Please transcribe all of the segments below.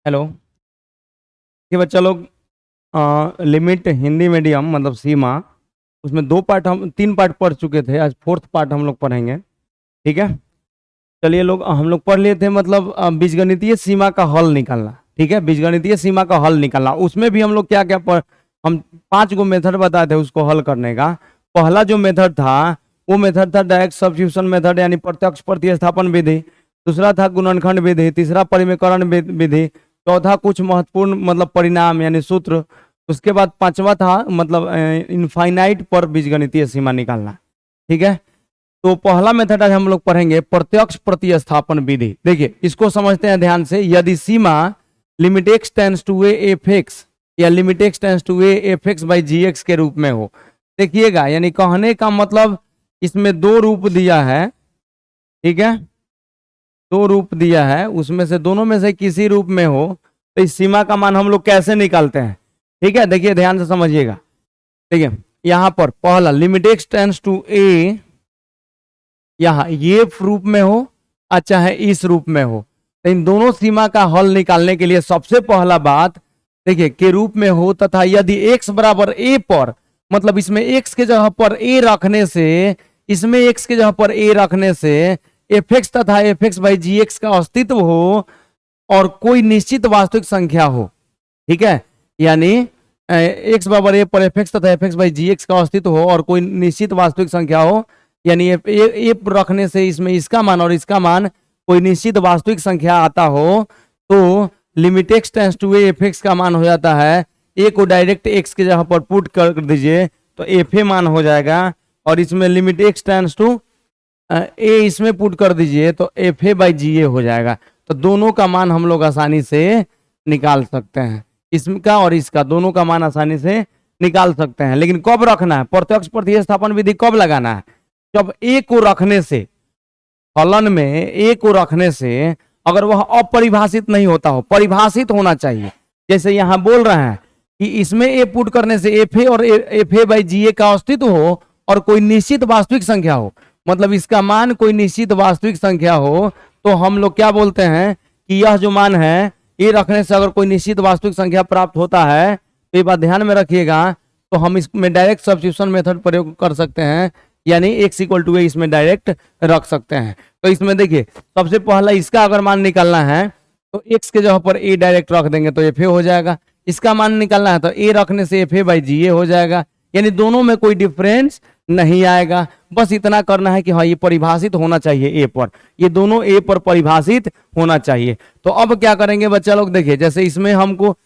Hello. ये बच्चा लोग लिमिट हिंदी मीडियम मतलब सीमा, उसमें 2 पार्ट हम 3 पार्ट पढ़ चुके थे। आज 4th पार्ट हम लोग पढ़ेंगे। ठीक है, चलिए लोग हम लोग पढ़ लिए थे मतलब बीजगणितीय सीमा का हल निकालना। ठीक है, बीजगणितीय सीमा का हल निकालना, उसमें भी हम लोग क्या क्या हम 5 गो मेथड बताए थे उसको हल करने का। पहला जो मेथड था वो मेथड था डायरेक्ट सब्स्टिट्यूशन मेथड यानी प्रत्यक्ष प्रतिस्थापन विधि। दूसरा था गुणनखंड विधि। तीसरा परिमेयकरण विधि। चौथा कुछ महत्वपूर्ण मतलब परिणाम यानी सूत्र। उसके बाद 5वां था मतलब इनफाइनाइट पर बीजगणितीय सीमा निकालना। ठीक है, तो पहला मेथड आज हम लोग पढ़ेंगे प्रत्यक्ष प्रतिस्थापन विधि। देखिए इसको समझते हैं ध्यान से। यदि सीमा limit x tends to A F x या limit x tends to A F x by ji x के रूप में हो, देखिएगा यानी कहने का मतलब इसमें 2 रूप दिया है। ठीक है, 2 रूप दिया है, उसमें से दोनों में से किसी रूप में हो तो इस सीमा का मान हम लोग कैसे निकालते हैं। ठीक है, देखिए ध्यान से समझिएगा। देखिए यहां पर पहला लिमिट एक्स टेंस टू ए, यहां ये रूप में हो और चाहे इस रूप में हो, तो इन दोनों सीमा का हल निकालने के लिए सबसे पहला बात देखिए के रूप में हो तथा यदि x बराबर a पर, मतलब इसमें x के जगह पर a रखने से, इसमें x के जगह पर a रखने से एफ एक्स तथा F x by ji X का अस्तित्व हो और कोई निश्चित वास्तविक संख्या हो। ठीक है, यानी एक्स बराबर ए पर एफ एक्स तथा F x by ji X का अस्तित्व हो और कोई निश्चित वास्तविक संख्या हो, यानी ए रखने से इसमें इसका मान और इसका मान कोई निश्चित वास्तविक संख्या आता हो, तो limit x tends to A F X का मान हो जाता है, ए को डायरेक्ट एक्स के जगह पर पुट कर दीजिए तो एफ ए मान हो जाएगा, और इसमें लिमिट एक्स टेंस टू ए इसमें पुट कर दीजिए तो एफ ए बाई जी ए हो जाएगा। तो दोनों का मान हम लोग आसानी से निकाल सकते हैं, इसका और इसका दोनों का मान आसानी से निकाल सकते हैं। लेकिन कब रखना है प्रत्यक्ष प्रतिस्थापन विधि, कब लगाना है? जब ए को रखने से, फलन में ए को रखने से अगर वह अपरिभाषित नहीं होता हो, परिभाषित होना चाहिए। जैसे यहां बोल रहे हैं कि इसमें ए पुट करने से एफ ए और एफ ए बाई जी ए का अस्तित्व हो और कोई निश्चित वास्तविक संख्या हो, मतलब इसका मान कोई निश्चित वास्तविक संख्या हो, तो हम लोग क्या बोलते हैं कि यह जो मान है ये रखने से अगर कोई निश्चित वास्तविक संख्या प्राप्त होता है, तो ये बात ध्यान में रखिएगा। तो हम इसमें डायरेक्ट सब्स्टिट्यूशन मेथड प्रयोग कर सकते हैं, यानी x इक्वल टू ए इसमें डायरेक्ट रख सकते हैं। तो इसमें देखिए सबसे पहला इसका अगर मान निकालना है तो x के जगह पर a डायरेक्ट रख देंगे तो एफ ए हो जाएगा। इसका मान निकालना है तो a रखने से एफ ए बाई जी ए हो जाएगा, यानी दोनों में कोई डिफरेंस नहीं आएगा। बस इतना करना है कि हाँ ये परिभाषित होना चाहिए a पर, ये दोनों a पर परिभाषित होना चाहिए। तो अब क्या करेंगे बच्चा लोग, देखिए जैसे इसमें हमको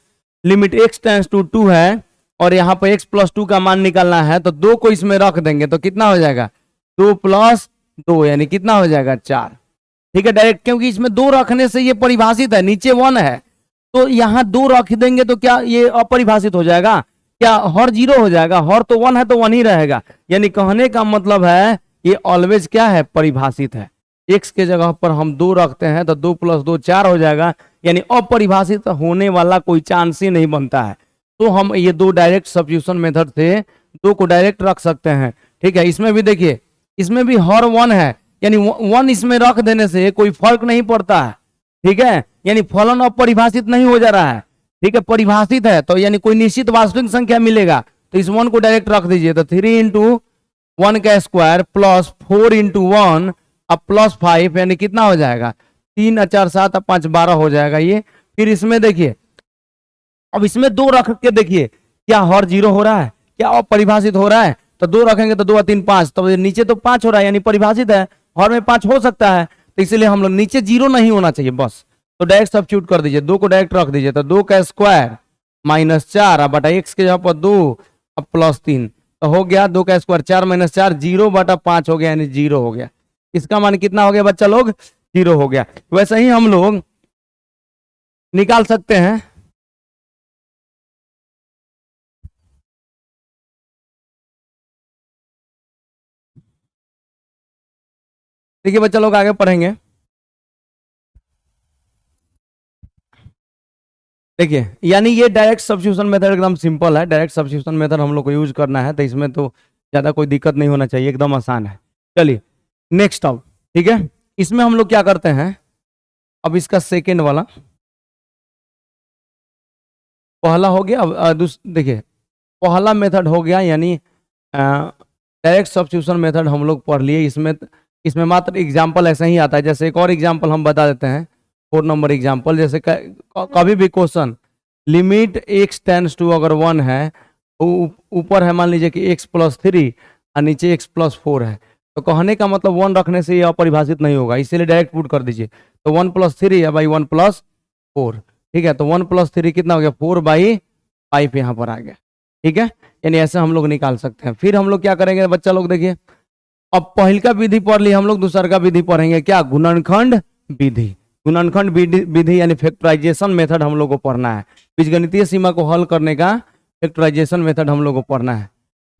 लिमिट x टेंस टू 2 है और यहाँ पर x प्लस 2 का मान निकालना है, तो 2 को इसमें रख देंगे तो कितना हो जाएगा 2 प्लस 2 यानी कितना हो जाएगा 4। ठीक है, डायरेक्ट क्योंकि इसमें 2 रखने से ये परिभाषित है, नीचे 1 है तो यहाँ 2 रख देंगे तो क्या ये अपरिभाषित हो जाएगा? क्या हर 0 हो जाएगा? हर तो 1 है तो 1 ही रहेगा। यानी कहने का मतलब है ये ऑलवेज क्या है, परिभाषित है। x के जगह पर हम 2 रखते हैं तो 2 प्लस 2 4 हो जाएगा, यानी अपरिभाषित होने वाला कोई चांस ही नहीं बनता है। तो हम ये 2 डायरेक्ट सब्स्टिट्यूशन मेथड से 2 को डायरेक्ट रख सकते हैं। ठीक है, इसमें भी देखिए इसमें भी हर 1 है, यानी 1 इसमें रख देने से कोई फर्क नहीं पड़ता है। ठीक है, यानी फलन अपरिभाषित नहीं हो जा रहा है। ठीक है, परिभाषित है तो यानी कोई निश्चित वास्तविक संख्या मिलेगा, तो इस 1 को डायरेक्ट रख दीजिए तो 3 इंटू 1 का स्क्वायर प्लस 4 इंटू 1 अब प्लस 5 यानी कितना हो जाएगा 3 और 4 7 और 5 12 हो जाएगा ये। फिर इसमें देखिए अब इसमें 2 रख के देखिए क्या हर 0 हो रहा है, क्या अपरिभाषित हो रहा है? तो 2 रखेंगे तो 2 और 3 5, तो नीचे तो 5 हो रहा है यानी परिभाषित है, हर में 5 हो सकता है, तो इसलिए हम लोग नीचे 0 नहीं होना चाहिए बस। तो डायरेक्ट सब्स्टिट्यूट कर दीजिए, 2 को डायरेक्ट रख दीजिए तो 2 का स्क्वायर माइनस 4 बटा x के जगह पर 2 अब प्लस 3 तो हो गया 2 का स्क्वायर 4 माइनस 4 0 बटा 5 हो गया यानी 0 हो गया। इसका मान कितना हो गया बच्चा लोग? 0 हो गया। वैसे ही हम लोग निकाल सकते हैं देखिए बच्चा लोग आगे पढ़ेंगे। देखिए यानी ये डायरेक्ट सब्स्टिट्यूशन मेथड एकदम सिंपल है, डायरेक्ट सब्स्टिट्यूशन मेथड हम लोग को यूज करना है, तो इसमें तो ज़्यादा कोई दिक्कत नहीं होना चाहिए, एकदम आसान है। चलिए नेक्स्ट अब, ठीक है इसमें हम लोग क्या करते हैं, अब इसका सेकेंड वाला पहला हो गया। अब देखिए, पहला मेथड हो गया, यानी डायरेक्ट सब्स्टिट्यूशन मेथड हम लोग पढ़ लिए। इसमें मात्र एग्जाम्पल ऐसा ही आता है। जैसे एक और एग्जाम्पल हम बता देते हैं, 4 नंबर एग्जाम्पल। जैसे कभी भी question limit x tends to अगर 1 है, ऊपर है मान लीजिए कि x प्लस 3 और नीचे x प्लस 4 है, तो कहने का मतलब 1 रखने से यह अपरिभाषित नहीं होगा, इसीलिए डायरेक्ट पुट कर दीजिए। तो 1 प्लस 3 है बाई 1 प्लस 4। ठीक है, तो 1 प्लस 3 कितना हो गया, 4/5 यहाँ पर आ गया। ठीक है, यानी ऐसे हम लोग निकाल सकते हैं। फिर हम लोग क्या करेंगे बच्चा लोग, देखिए अब पहल का विधि पढ़ ली हम लोग, दूसरा का विधि पढ़ेंगे क्या, गुणनखंड विधि। गुणनखंड विधि यानी फैक्टराइजेशन मेथड हम लोग को पढ़ना है। बीजगणितीय सीमा को हल करने का फैक्टराइजेशन मेथड हम लोग को पढ़ना है।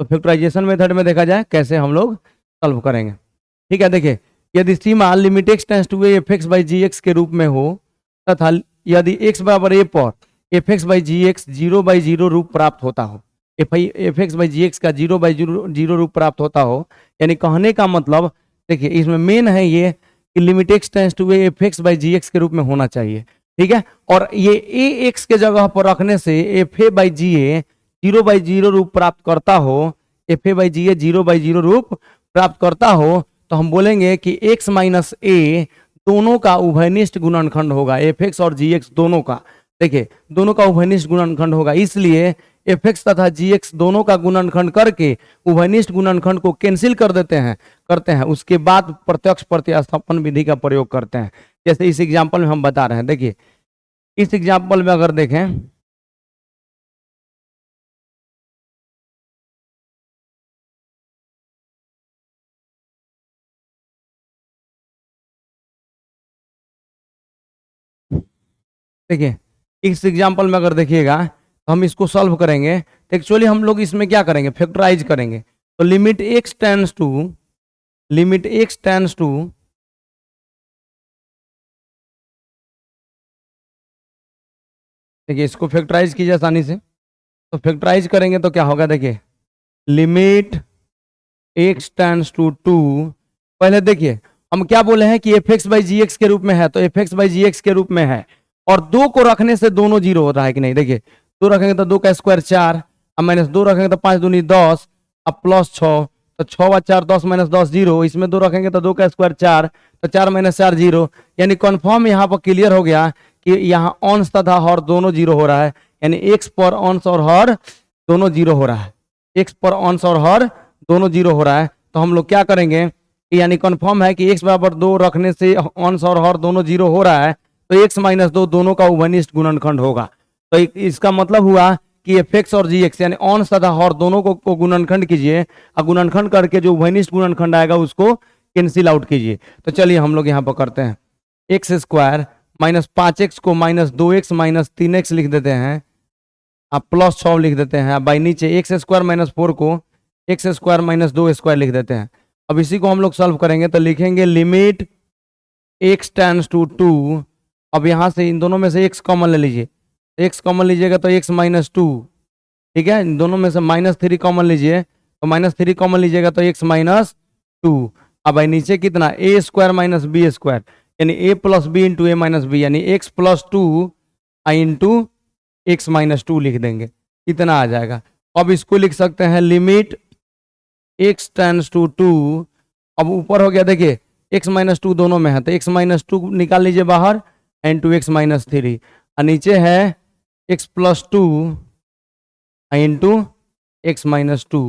तो फैक्टराइजेशन मेथड में देखा जाए कैसे हम लोग सॉल्व करेंगे। ठीक है, देखिए यदि सीमा limit x tends to a f(x by gx) के रूप में हो तथा यदि x बराबर a पर f(x by gx) 0/0 रूप प्राप्त होता हो, f(x by gx) का 0/0 रूप प्राप्त होता हो, यानी कहने का मतलब देखिए इसमें मेन है ये कि limit x tends to a f(x by gx) के रूप में होना चाहिए। ठीक है, और ये ax के जगह पर रखने से fa by ga 0/0 रूप प्राप्त करता हो, fa by ga 0/0 रूप प्राप्त करता हो, तो हम बोलेंगे कि x माइनस a दोनों का उभयनिष्ठ गुणनखंड होगा, fx और gx दोनों का। देखिए दोनों का उभयनिष्ठ गुणनखंड होगा, इसलिए fx तथा gx दोनों का गुणनखंड करके उभयनिष्ठ गुणनखंड को कैंसिल कर देते हैं, उसके बाद प्रत्यक्ष प्रतिस्थापन विधि का प्रयोग करते हैं। जैसे इस एग्जाम्पल में हम बता रहे हैं। देखिए इस एग्जाम्पल में अगर देखें, देखिए इस एग्जाम्पल में अगर देखिएगा तो हम इसको सॉल्व करेंगे तो एक्चुअली हम लोग इसमें क्या करेंगे, फैक्टराइज करेंगे। तो लिमिट x टेंड्स टू देखिए इसको फैक्टराइज कीजिए आसानी से। तो फैक्टराइज करेंगे तो क्या होगा, देखिए लिमिट x टेंड्स टू 2। पहले देखिए हम क्या बोले हैं कि f(x by gx) के रूप में है, तो f(x by gx) के रूप में है, और 2 को रखने से दोनों जीरो हो रहा है कि नहीं। देखिए 2 रखेंगे तो 2 का स्क्वायर 4, अब माइनस 2 रखेंगे तो 5 दूनी 10, अब प्लस 6, तो 6 व 4 10 माइनस 10 0, इसमें 2 रखेंगे तो 2 का स्क्वायर 4, तो 4 माइनस 4 0। यानी कन्फर्म यहाँ पर क्लियर हो गया कि यहाँ अंश तथा हर दोनों जीरो हो रहा है, यानी x पर अंश और हर दोनों जीरो हो रहा है, x पर अंश और हर दोनों जीरो हो रहा है। तो हम लोग क्या करेंगे, यानी कन्फर्म है कि x बराबर 2 रखने से अंश और हर दोनों जीरो हो रहा है, तो x माइनस 2 दोनों का उभयनिष्ठ गुणनखंड होगा। तो इसका मतलब हुआ कि f(x) और gx यानी अंश तथा हर दोनों को गुणनखंड कीजिए, और गुणनखंड करके जो उभयनिष्ठ गुणनखंड आएगा उसको कैंसिल आउट कीजिए। तो चलिए हम लोग यहाँ पर करते हैं, एक्स स्क्वायर माइनस 5x को माइनस 2x माइनस 3x लिख देते हैं, आप प्लस 6 लिख देते हैं, बाई नीचे एक्स स्क्वायर माइनस 4 को एक्स स्क्वायर माइनस 2 स्क्वायर लिख देते हैं। अब इसी को हम लोग सॉल्व करेंगे तो लिखेंगे लिमिट x टेंड्स टू 2। अब यहाँ से इन दोनों में से x कॉमन ले लीजिए, x कॉमन लीजिएगा तो x माइनस 2। ठीक है, इन दोनों में से माइनस 3 कॉमन लीजिए, तो माइनस 3 कॉमन लीजिएगा तो x माइनस 2। अब भाई नीचे कितना, a square minus B square, यानी a plus B into A minus B, यानी x plus 2 into x minus 2 लिख देंगे, इतना आ जाएगा। अब इसको लिख सकते हैं लिमिट x टेंड्स टू 2। अब ऊपर हो गया, देखिए x माइनस 2 दोनों में है, तो x माइनस 2 निकाल लीजिए बाहर, इंटू एक्स माइनस 3, और नीचे है x plus 2 into x minus 2।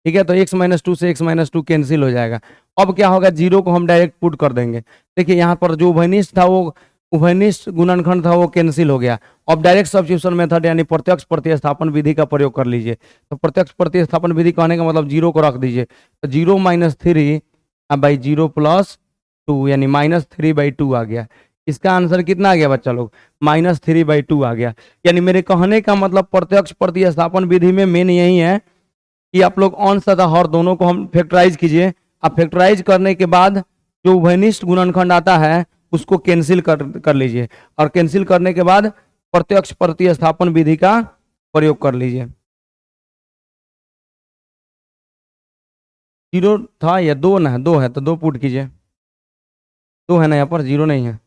ठीक है, तो x माइनस 2 से x माइनस 2 कैंसिल हो जाएगा। अब क्या होगा, जीरो को हम डायरेक्ट पुट कर देंगे। देखिए यहाँ पर जो उभयनिष्ठ था, वो उभयनिष्ठ गुणनखंड था, वो कैंसिल हो गया। अब डायरेक्ट सब्स्टिट्यूशन मेथड यानी प्रत्यक्ष प्रतिस्थापन विधि का प्रयोग कर लीजिए। तो प्रत्यक्ष प्रतिस्थापन विधि कहने का मतलब जीरो को रख दीजिए, तो 0 माइनस 3 बाई 0 प्लस 2, यानी माइनस 3/2 आ गया। इसका आंसर कितना आ गया बच्चा लोग, माइनस 3/2 आ गया। यानी मेरे कहने का मतलब प्रत्यक्ष प्रतिस्थापन विधि में मेन यही है कि आप लोग अंश तथा हर दोनों को हम फैक्टराइज कीजिए। अब फैक्टराइज करने के बाद जो उभयनिष्ठ गुणनखंड आता है उसको कैंसिल कर लीजिए, और कैंसिल करने के बाद प्रत्यक्ष प्रतिस्थापन विधि का प्रयोग कर लीजिए। जीरो था या 2 ना, 2 है तो 2 पुट कीजिए, 2 है ना, यहाँ पर जीरो नहीं है।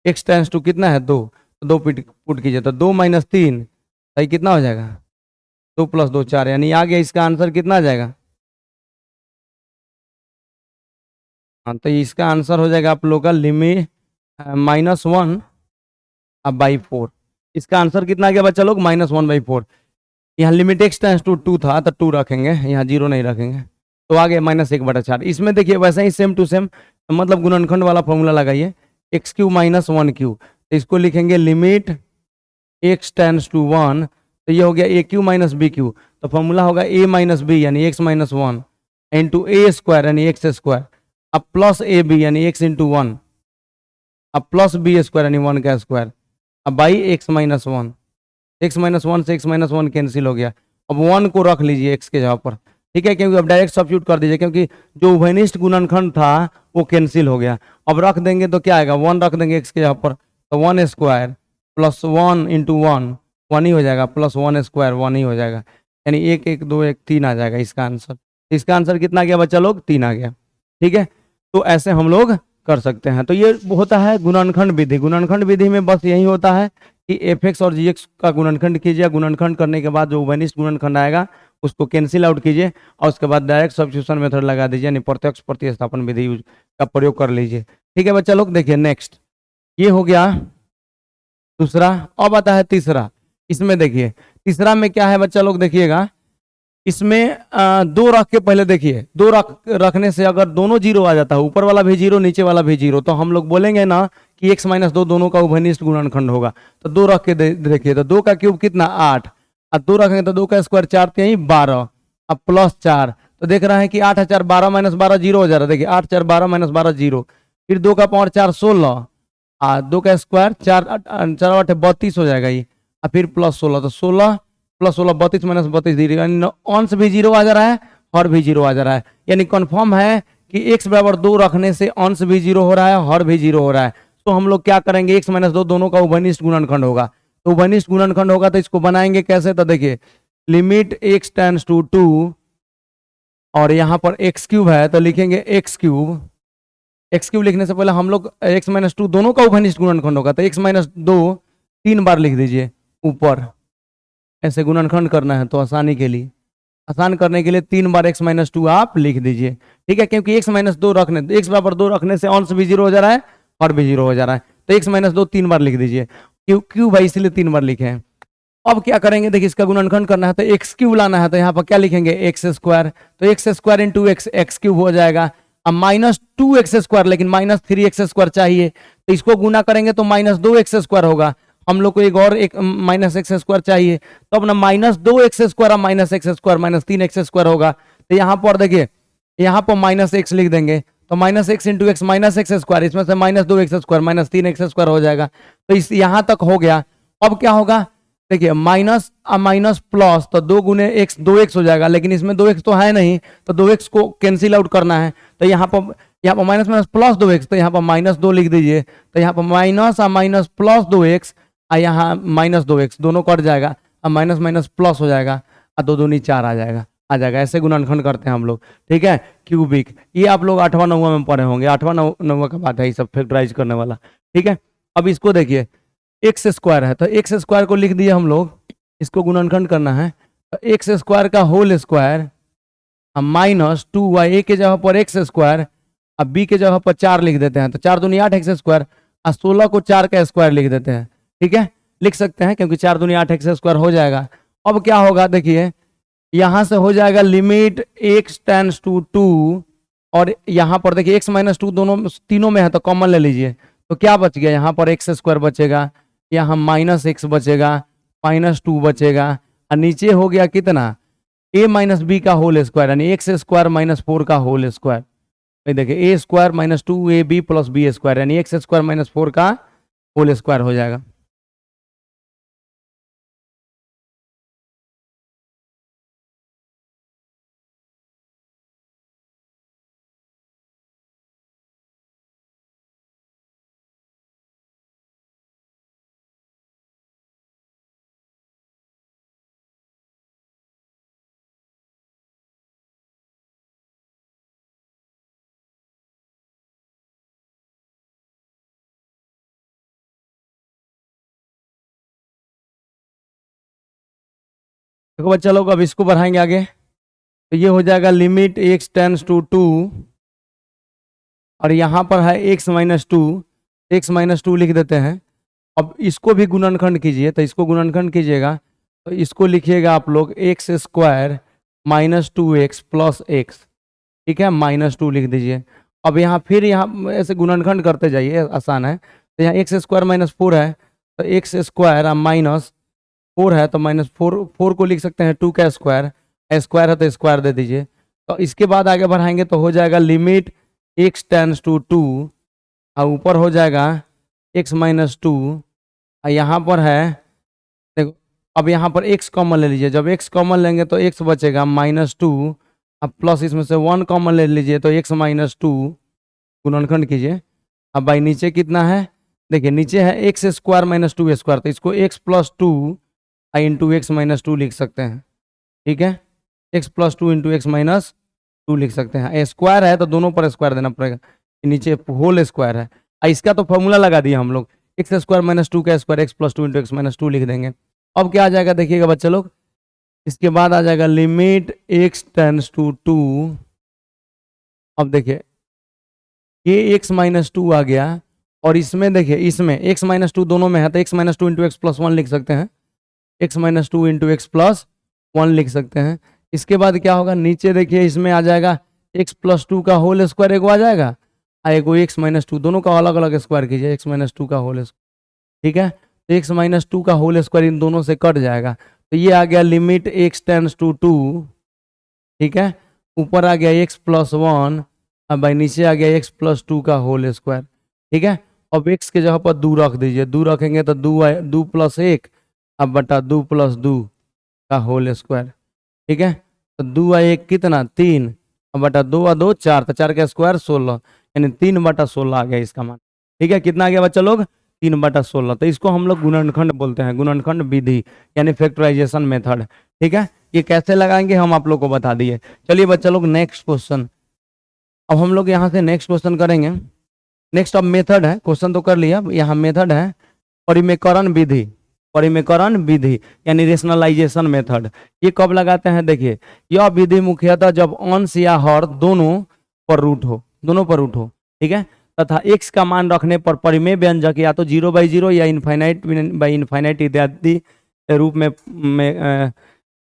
x टेंस टू कितना है, 2, तो 2 पुट कीजिए, तो 2 माइनस 3 सही कितना हो जाएगा? 2 + 2 4, यानी आ गया इसका आंसर कितना आ जाएगा? हाँ, तो इसका आंसर हो जाएगा आप लोग का लिमिट -1 अब बाई 4। इसका आंसर कितना आ गया बच्चा लोग? -1/4। यहाँ लिमिट x टेंस टू 2 था तो 2 रखेंगे, यहाँ 0 नहीं रखेंगे, तो आ गया -1/4। इसमें देखिए वैसे ही सेम टू सेम, मतलब गुणनखंड वाला फॉर्मूला लगाइए, x³ -1³ तो इसको लिखेंगे लिमिट x टेंस टू 1, तो ये हो गया a³ - b³ तो फॉर्मूला होगा a-b यानी x-1 इंटू a² यानी x², अब प्लस ab यानी x इंटू 1, अब प्लस b² यानी 1 का स्क्वायर, अब बाई x-1, x-1 से x-1 कैंसिल हो गया। अब 1 को रख लीजिए x के जगह पर, ठीक है, क्योंकि अब डायरेक्ट सब्स्टिट्यूट कर दीजिए, क्योंकि जो उभयनिष्ठ गुणनखंड था वो कैंसिल हो गया। अब रख देंगे तो क्या आएगा? 1 रख देंगे x के जगह पर, तो 1² प्लस 1 इंटू 1 1 ही हो जाएगा, प्लस 1² 1 ही हो जाएगा, यानी 1 1 2 1 3 आ जाएगा इसका आंसर। इसका आंसर कितना आ गया बच्चा लोग? 3 आ गया। ठीक है, तो ऐसे हम लोग कर सकते हैं। तो ये होता है गुणनखंड विधि। गुणनखंड विधि में बस यही होता है कि एफ और जी का गुणनखंड कीजिए, गुणनखंड करने के बाद जो उभयनिष्ठ गुणनखंड आएगा उसको कैंसिल आउट कीजिए और उसके बाद डायरेक्ट सब्स्टिट्यूशन मेथड लगा दीजिए, यानी प्रत्यक्ष प्रतिस्थापन विधि का प्रयोग कर लीजिए। ठीक है बच्चा लोग, देखिए नेक्स्ट, ये हो गया दूसरा। अब आता है तीसरा। इसमें देखिए तीसरा में क्या है बच्चा लोग, देखिएगा इसमें दो रख के पहले देखिए, दो रखने से अगर दोनों जीरो आ जाता है, ऊपर वाला भी जीरो नीचे वाला भी जीरो, तो हम लोग बोलेंगे ना कि x-2 दोनों का उभयनिष्ठ गुणनखंड होगा। तो दो रख के देखिए, तो 2 का क्यूब कितना? 8, अब 2 रखेंगे तो 2 का स्क्वायर 4 3 12, अब +4, तो देख रहे हैं कि 8 4 12 -12 जीरो हो जा रहा है। देखिए 8 4 12 -12 जीरो, फिर 2 का पावर 4 16, 2 का स्क्वायर 4 4 8 32 हो जाएगा ये, और फिर +16, तो 16 + 16 32 -32 जीरो, यानी अंश भी जीरो आ जा रहा है हर भी जीरो आ जा रहा है, यानी कंफर्म है कि x = 2 रखने से अंश भी जीरो हो रहा है हर भी जीरो हो रहा है। तो हम लोग क्या करेंगे, x-2 दोनों का उभयनिष्ठ गुणनखंड होगा। तो उभयनिष्ठ गुणनखंड होगा तो इसको बनाएंगे कैसे? तो देखिए लिमिट x टेंस टू 2 और यहाँ पर x³ है तो लिखेंगे x³। x³ लिखने से पहले हम लोग x-2 दोनों का उभयनिष्ठ गुणनखंड होगा, तो x-2 3 बार लिख दीजिए ऊपर, ऐसे गुणनखंड करना है तो आसानी के लिए, आसान करने के लिए 3 बार x-2 आप लिख दीजिए। ठीक है, क्योंकि x-2 रखने, x=2 रखने से अंश भी जीरो हो जा रहा है और भी जीरो हो जा रहा है, तो x-2 3 बार लिख दीजिए। क्यों भाई? इसलिए 3 बार लिखे हैं। अब क्या करेंगे, देखिए इसका गुणनखंड करना है तो x³ लाना है, तो यहाँ पर क्या लिखेंगे? x², तो x² इंटू x³ हो जाएगा। अब -2x², लेकिन -3x² चाहिए, तो इसको गुना करेंगे तो -2x² होगा। हम लोग को एक और एक -x² चाहिए, तो अपना -2x² और -x² -3x² होगा। तो यहाँ पर देखिए, यहाँ पर -x लिख देंगे, तो -x इंटू x -x², इसमें से -2x² -3x² हो जाएगा। तो इस यहाँ तक हो गया। अब क्या होगा, देखिए माइनस माइनस प्लस, तो 2 गुने x 2x हो जाएगा, लेकिन इसमें 2x तो है नहीं, तो 2x को कैंसिल आउट करना है, तो यहाँ पर माइनस माइनस प्लस 2x, तो यहाँ पर -2 लिख दीजिए, तो यहाँ पर माइनस माइनस प्लस 2x और यहाँ -2x दोनों कट जाएगा, अब माइनस माइनस प्लस हो जाएगा और 2 दूनी 4 आ जाएगा। ऐसे गुणनखंड करते हैं हम लोग। ठीक है, क्यूबिक, ये आप लोग 8वां 9वां में पढ़े होंगे, 8वां 9वां का बात है ये सब फैक्टराइज करने वाला। ठीक है, अब इसको देखिए x² है, तो x² को लिख दिए हम लोग, इसको गुणनखंड करना है, तो x² का होल स्क्वायर -2y, a के जगह पर x², अब b के जगह पर 4 लिख देते हैं, तो 4 दूनी 8 x² और 16 को 4 का स्क्वायर लिख देते हैं। ठीक है, लिख सकते हैं क्योंकि 4 दूनी 8 x² हो जाएगा। अब क्या होगा, देखिए यहां से हो जाएगा लिमिट x टेंस टू 2, और यहाँ पर देखिए x-2 दोनों तीनों में है तो कॉमन ले लीजिए, तो क्या बच गया? यहाँ पर x² बचेगा, यहाँ -x बचेगा, -2 बचेगा, और नीचे हो गया कितना? a-b का होल स्क्वायर, यानी x² -4 का होल स्क्वायर। देखिए a² - 2ab + b², यानी x² - 4 का होल स्क्वायर हो जाएगा। देखो बच्चा लोग, अब इसको बढ़ाएंगे आगे, तो ये हो जाएगा लिमिट x टेंस टू 2, और यहाँ पर है x-2 लिख देते हैं। अब इसको भी गुणनखंड कीजिए, तो इसको गुणनखंड कीजिएगा तो इसको लिखिएगा आप लोग x² minus 2x plus x, ठीक है, -2 लिख दीजिए। अब यहाँ फिर यहाँ ऐसे गुणनखंड करते जाइए, आसान है। तो यहाँ x² -4 है, तो x² माइनस 4 है तो -4 को लिख सकते हैं 2 का स्क्वायर, स्क्वायर है तो स्क्वायर दे दीजिए। तो इसके बाद आगे बढ़ाएंगे तो हो जाएगा लिमिट x टेंस टू 2, और ऊपर हो जाएगा x-2, और यहाँ पर है, देखो अब यहाँ पर x कॉमन ले लीजिए, जब x कॉमन लेंगे तो x बचेगा -2, अब प्लस इसमें से 1 कॉमन ले लीजिए तो x-2 गुणनखंड कीजिए। अब भाई नीचे कितना है, देखिए नीचे है x² -2 तो इसको x + 2 इंटू x-2 लिख सकते हैं, ठीक है, x + 2 इंटू x-2 लिख सकते हैं। स्क्वायर है तो दोनों पर स्क्वायर देना पड़ेगा, नीचे होल स्क्वायर है। इसका तो फॉर्मूला लगा दिया हम लोग, x² -2 का स्क्वायर x + 2 इंटू x-2 लिख देंगे। अब क्या आ जाएगा देखिएगा बच्चे लोग, इसके बाद आ जाएगा लिमिट x टेंस टू 2। अब देखिए ये x-2 आ गया, और इसमें देखिए इसमें x-2 दोनों में है तो x-2 इंटू x+1 लिख सकते हैं, x-2 इंटू x+1 लिख सकते हैं। इसके बाद क्या होगा, नीचे देखिए इसमें आ जाएगा x+2 का होल स्क्वायर एगो आ जाएगा, और एगो x-2, दोनों का अलग अलग स्क्वायर कीजिए, x-2 का होल स्क्वायर, ठीक है, तो x-2 का होल स्क्वायर इन दोनों से कट जाएगा। तो ये आ गया लिमिट x टेंस टू 2, ठीक है, ऊपर आ गया x+1, अब भाई नीचे आ गया x+2 का होल स्क्वायर, ठीक है। अब x के जगह पर 2 रख दीजिए, 2 रखेंगे तो 2 + 1 अब बटा 2 + 2 का होल स्क्वायर, ठीक है, तो 2 और 1 कितना 3, अब बटा 2 और 2 4, तो 4 का स्क्वायर 16, यानी 3/16 आ गया इसका मान, ठीक है। कितना आ गया बच्चा लोग, 3/16। तो इसको हम लोग गुणनखंड बोलते हैं, गुणनखंड विधि यानी फैक्टराइजेशन मेथड, ठीक है। ये कैसे लगाएंगे हम आप लोग को बता दिए। चलिए बच्चा लोग नेक्स्ट क्वेश्चन, अब हम लोग यहाँ से नेक्स्ट क्वेश्चन करेंगे। नेक्स्ट अब मेथड है, क्वेश्चन तो कर लिया, यहाँ मेथड है परिमेकरण विधि, परिमेकरण विधि यानी रेशनलाइजेशन मेथड। ये कब लगाते हैं, देखिए यह विधि मुख्यतः जब अंश या हर दोनों पर रूट हो, दोनों पर रूट हो, ठीक है, तथा x का मान रखने पर परिमेय व्यंजक या तो 0/0 या इनफाइनाइट इत्यादि रूप में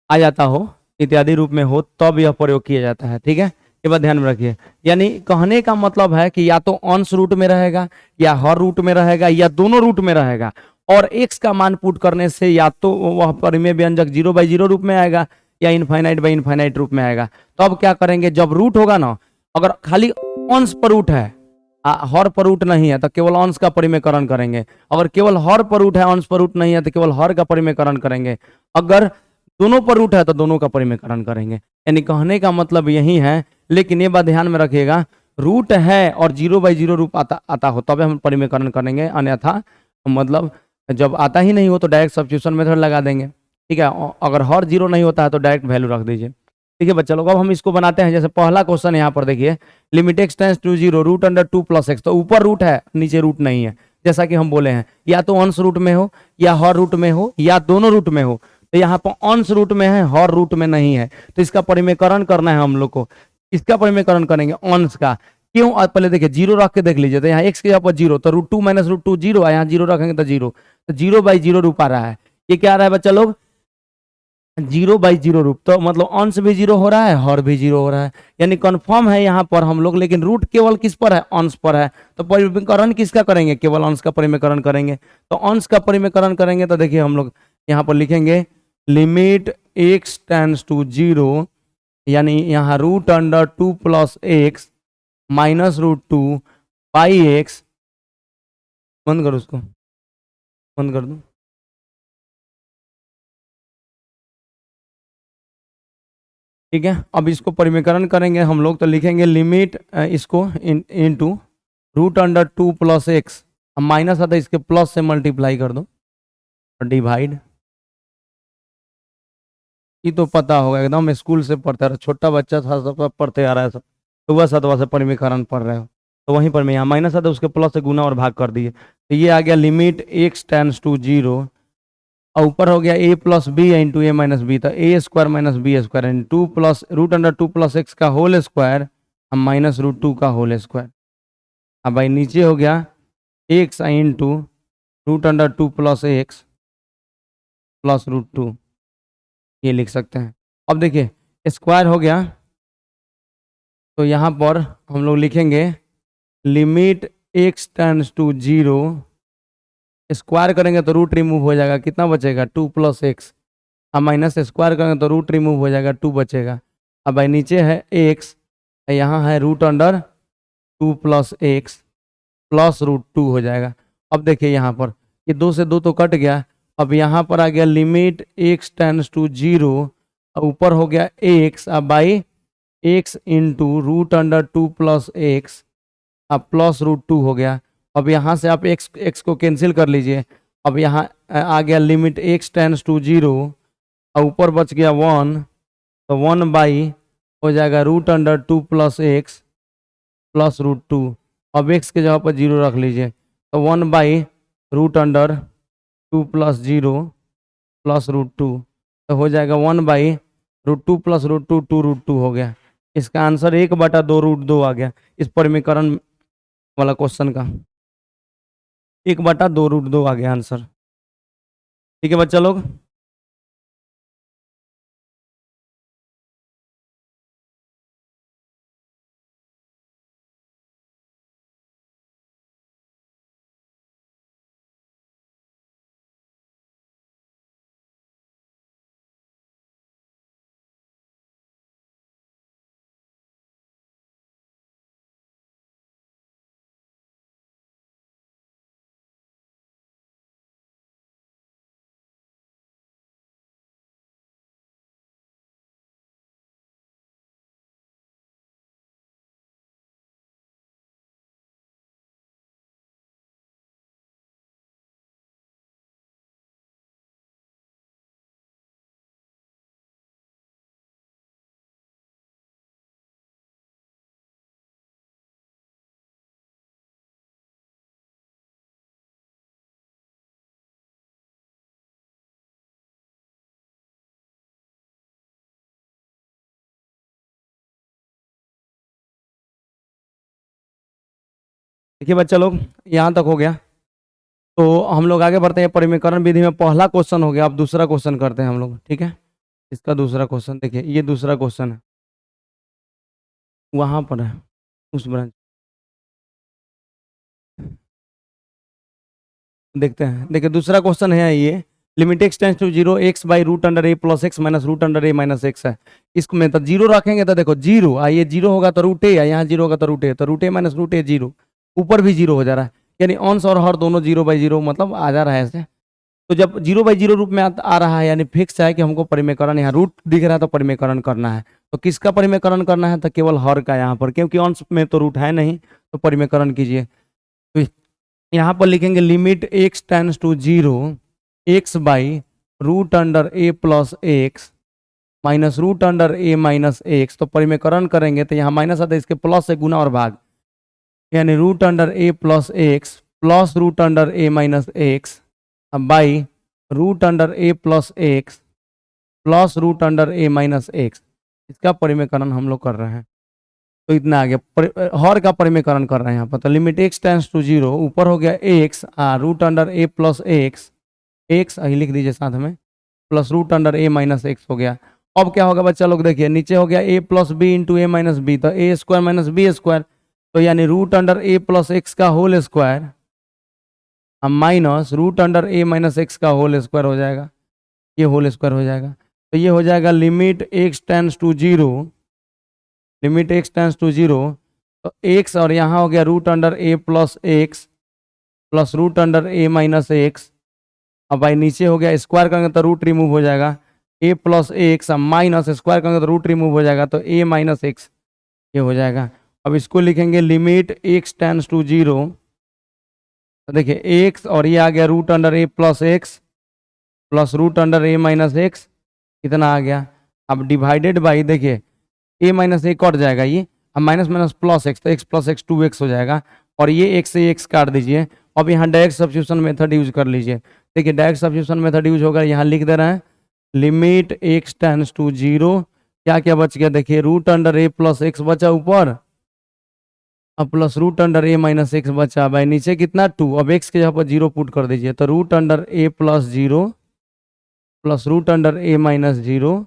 आ जाता हो, इत्यादि रूप में हो, तब यह प्रयोग किया जाता है, ठीक है। ये बात ध्यान में रखिए, यानी कहने का मतलब है कि या तो अंश रूट में रहेगा या हर रूट में रहेगा या दोनों रूट में रहेगा, और x का मान पुट करने से या तो वह परिमेय व्यंजक 0/0 रूप में आएगा या इनफाइनाइट रूप में आएगा। तो अब क्या करेंगे, जब रूट होगा ना, अगर खाली अंश पर रूट है, हर पर रूट नहीं है तो केवल अंश का परिमेयकरण करेंगे, अगर केवल हर पर रूट है अंश पर रूट नहीं है तो केवल हर का परिमेयकरण करेंगे, अगर दोनों पर रूट है तो दोनों का परिमेयकरण करेंगे। यानी कहने का मतलब यही है, लेकिन ये बात ध्यान में रखिएगा, रूट है और 0/0 रूप आता हो तब हम परिमेयकरण करेंगे, अन्यथा मतलब जब आता ही नहीं हो तो डायरेक्ट सब्स्टिट्यूशन मेथड लगा देंगे, ठीक है। अगर हर 0 नहीं होता है तो डायरेक्ट वैल्यू रख दीजिए, ठीक है बच्चा लोग। अब हम इसको बनाते हैं, जैसे पहला क्वेश्चन यहाँ पर देखिए, limit x tends to 0 √2 + x, तो ऊपर रूट है नीचे रूट नहीं है, जैसा कि हम बोले हैं, या तो अंश रूट में हो या हर रूट में हो या दोनों रूट में हो, तो यहाँ पर अंश रूट में है हर रूट में नहीं है, तो इसका परिमेयकरण करना है हम लोग को। इसका परिमेयकरण करेंगे अंश का, क्यों, पहले देखिए 0 रख के देख लीजिए, तो यहाँ x के जगह पर 0, तो √2 - √2 0 है, यहाँ 0 रखेंगे तो 0, तो 0/0 रूप आ रहा है। ये क्या आ रहा है बच्चा लोग, 0/0 रूप, तो मतलब अंश भी 0 हो रहा है हर भी 0 हो रहा है, यानी कंफर्म है यहाँ पर हम लोग। लेकिन रूट केवल किस पर है, अंश पर है, तो परिमेयकरण किसका करेंगे, केवल अंश का परिमेयकरण करेंगे। तो अंश का परिमेयकरण करेंगे तो देखिए हम लोग यहाँ पर लिखेंगे लिमिट x टेंस टू 0, यानी यहाँ √2 + x माइनस √2 πx, बंद करो उसको, बंद कर दो, ठीक है। अब इसको परिमेयकरण करेंगे हम लोग तो लिखेंगे लिमिट इसको इनटू √2 + x, माइनस आता है इसके प्लस से मल्टीप्लाई कर दो और डिवाइड। ये तो पता होगा एकदम, स्कूल से पढ़ता रहा, छोटा बच्चा था सब पढ़ते आ रहा है, सब सुबह 7 से परिमेयकरण पढ़ रहे हो, तो वहीं पर मैं यहाँ माइनस आता है उसके प्लस से गुना और भाग कर दिए, तो ये आ गया लिमिट x टेंस टू 0 और ऊपर हो गया a plus B into A minus b, तो a square minus B square into plus root under two plus x का whole square minus root two का होल स्क्वायर। अब भाई नीचे हो गया x into root under two plus x plus root two, ये लिख सकते हैं। अब देखिए स्क्वायर हो गया, तो यहाँ पर हम लोग लिखेंगे limit x tends to zero, square करेंगे तो रूट रिमूव हो जाएगा, कितना बचेगा टू प्लस एक्स, अब माइनस स्क्वायर करेंगे तो रूट रिमूव हो जाएगा, टू बचेगा। अब भाई नीचे है एक्स, यहाँ है root under two plus x plus root two हो जाएगा। अब देखिए यहाँ पर ये दो से दो तो कट गया, अब यहाँ पर आ गया limit x tends to zero, ऊपर हो गया एक्स, अब by X into root under two plus X अब प्लस रूट टू हो गया। अब यहाँ से आप एक्स को कैंसिल कर लीजिए, अब यहाँ आ गया limit x tends to zero और ऊपर बच गया वन, तो वन बाई हो जाएगा root under two plus x plus root two. अब एक्स के जगह पर जीरो रख लीजिए, तो one by root under two plus zero plus root two, तो हो जाएगा one by root two plus root two, two root two हो गया। इसका आंसर एक बटा दो रूट दो आ गया इस परिमीकरण वाला क्वेश्चन का, एक बटा दो रूट दो आ गया आंसर। ठीक है बच्चा लोग। देखिए बच्चा लोग यहाँ तक हो गया, तो हम लोग आगे बढ़ते हैं परिमीकरण विधि में। पहला क्वेश्चन हो गया, अब दूसरा क्वेश्चन करते हैं हम लोग। ठीक है, इसका दूसरा क्वेश्चन देखिए, ये दूसरा क्वेश्चन है, वहाँ पर है उस ब्रांच, देखते हैं। देखिए दूसरा क्वेश्चन है ये, limit x tends to zero X by root under A plus X minus root under A minus X है। इसको में तो जीरो रखेंगे तो देखो जीरो, ये जीरो होगा तो रूट ए, यहाँ जीरो होगा तो रूट ए माइनस रूट ए जीरो, ऊपर भी जीरो हो जा रहा है, यानी ऑन्स और हर दोनों जीरो बाई जीरो मतलब आ जा रहा है ऐसे। तो जब जीरो बाई जीरो रूप में आ रहा है यानी फिक्स है कि हमको परिमीकरण, यहाँ रूट दिख रहा है तो परिमीकरण करना है, तो किसका परिमीकरण करना है, तो केवल हर का यहाँ पर, क्योंकि अंश में तो रूट है नहीं, तो परिमीकरण कीजिए। तो यहाँ पर लिखेंगे limit x tends to zero X by root under A plus X minus root under A minus X, तो परिमीकरण करेंगे तो यहाँ माइनस आता है, इसके प्लस से गुना और भाग, यानी root under A plus x plus root under A minus X by root under A plus x plus root under A minus X, इसका परिमीकरण हम लोग कर रहे हैं। तो इतना आ गया, हर का परिमीकरण कर रहे हैं यहाँ पर। तो limit x tends to zero, ऊपर हो गया एक्स रूट अंडर ए प्लस एक्स, एक्स यही लिख दीजिए साथ में, प्लस रूट अंडर ए माइनस एक्स हो गया। अब क्या होगा बच्चा लोग, देखिए नीचे हो गया a plus B into A minus b, तो a square minus B square, तो यानी रूट अंडर ए प्लस एक्स का whole square minus root under ए माइनस एक्स का होल स्क्वायर हो जाएगा, ये होल स्क्वायर हो जाएगा। तो ये हो जाएगा limit x tends to zero, limit x tends to zero, तो एक्स और यहाँ हो गया रूट अंडर ए plus x plus root under ए माइनस एक्स, अब भाई नीचे हो गया स्क्वायर करेंगे तो रूट रिमूव हो जाएगा, ए प्लस एक्स माइनस स्क्वायर करेंगे तो रूट रिमूव हो जाएगा, तो ए माइनस एक्स ये हो जाएगा। अब इसको लिखेंगे limit x tends to zero, देखिए एक्स और ये आ गया रूट अंडर ए plus x plus root under ए माइनस एक्स, कितना आ गया, अब डिवाइडेड बाई, देखिए ए माइनस ए कट जाएगा ये, अब माइनस माइनस प्लस एक्स, तो X plus X two X हो जाएगा, और ये एक्स से एक्स काट दीजिए, अब यहाँ डायरेक्ट सब्स्टिट्यूशन मेथड यूज कर लीजिए। देखिए डायरेक्ट सब्स्टिट्यूशन मेथड यूज होगा, यहाँ लिख दे रहे हैं लिमिट x टेंड्स टू 0, क्या क्या बच गया देखिए, root under a plus X बचा ऊपर, अब plus root under a minus X बचा, भाई नीचे कितना 2, अब x के जगह पर 0 पुट कर दीजिए, तो root under a plus 0 plus root under a minus 0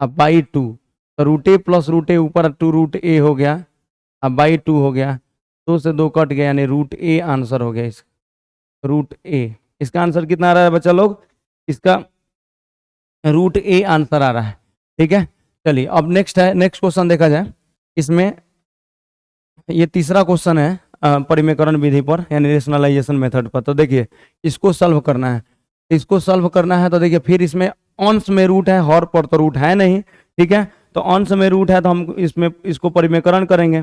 अब बाई 2, तो root a plus root a ऊपर 2 रूट a हो गया, अब बाई 2 हो गया, 2 से 2 कट गया, यानी रूट a आंसर हो गया इसका, रूट a। इसका आंसर कितना आ रहा है बच्चा लोग, इसका रूट a आंसर आ रहा है। ठीक है, चलिए अब नेक्स्ट है, नेक्स्ट क्वेश्चन देखा जाए। इसमें ये तीसरा क्वेश्चन है परिमेयकरण विधि पर, यानी रेशनलाइजेशन मेथड पर। तो देखिए इसको सॉल्व करना है, इसको सॉल्व करना है, तो देखिए फिर इसमें अंश में रूट है, हर पर तो रूट है नहीं। ठीक है, तो अंश में रूट है तो हम इसमें इसको परिमेयकरण करेंगे।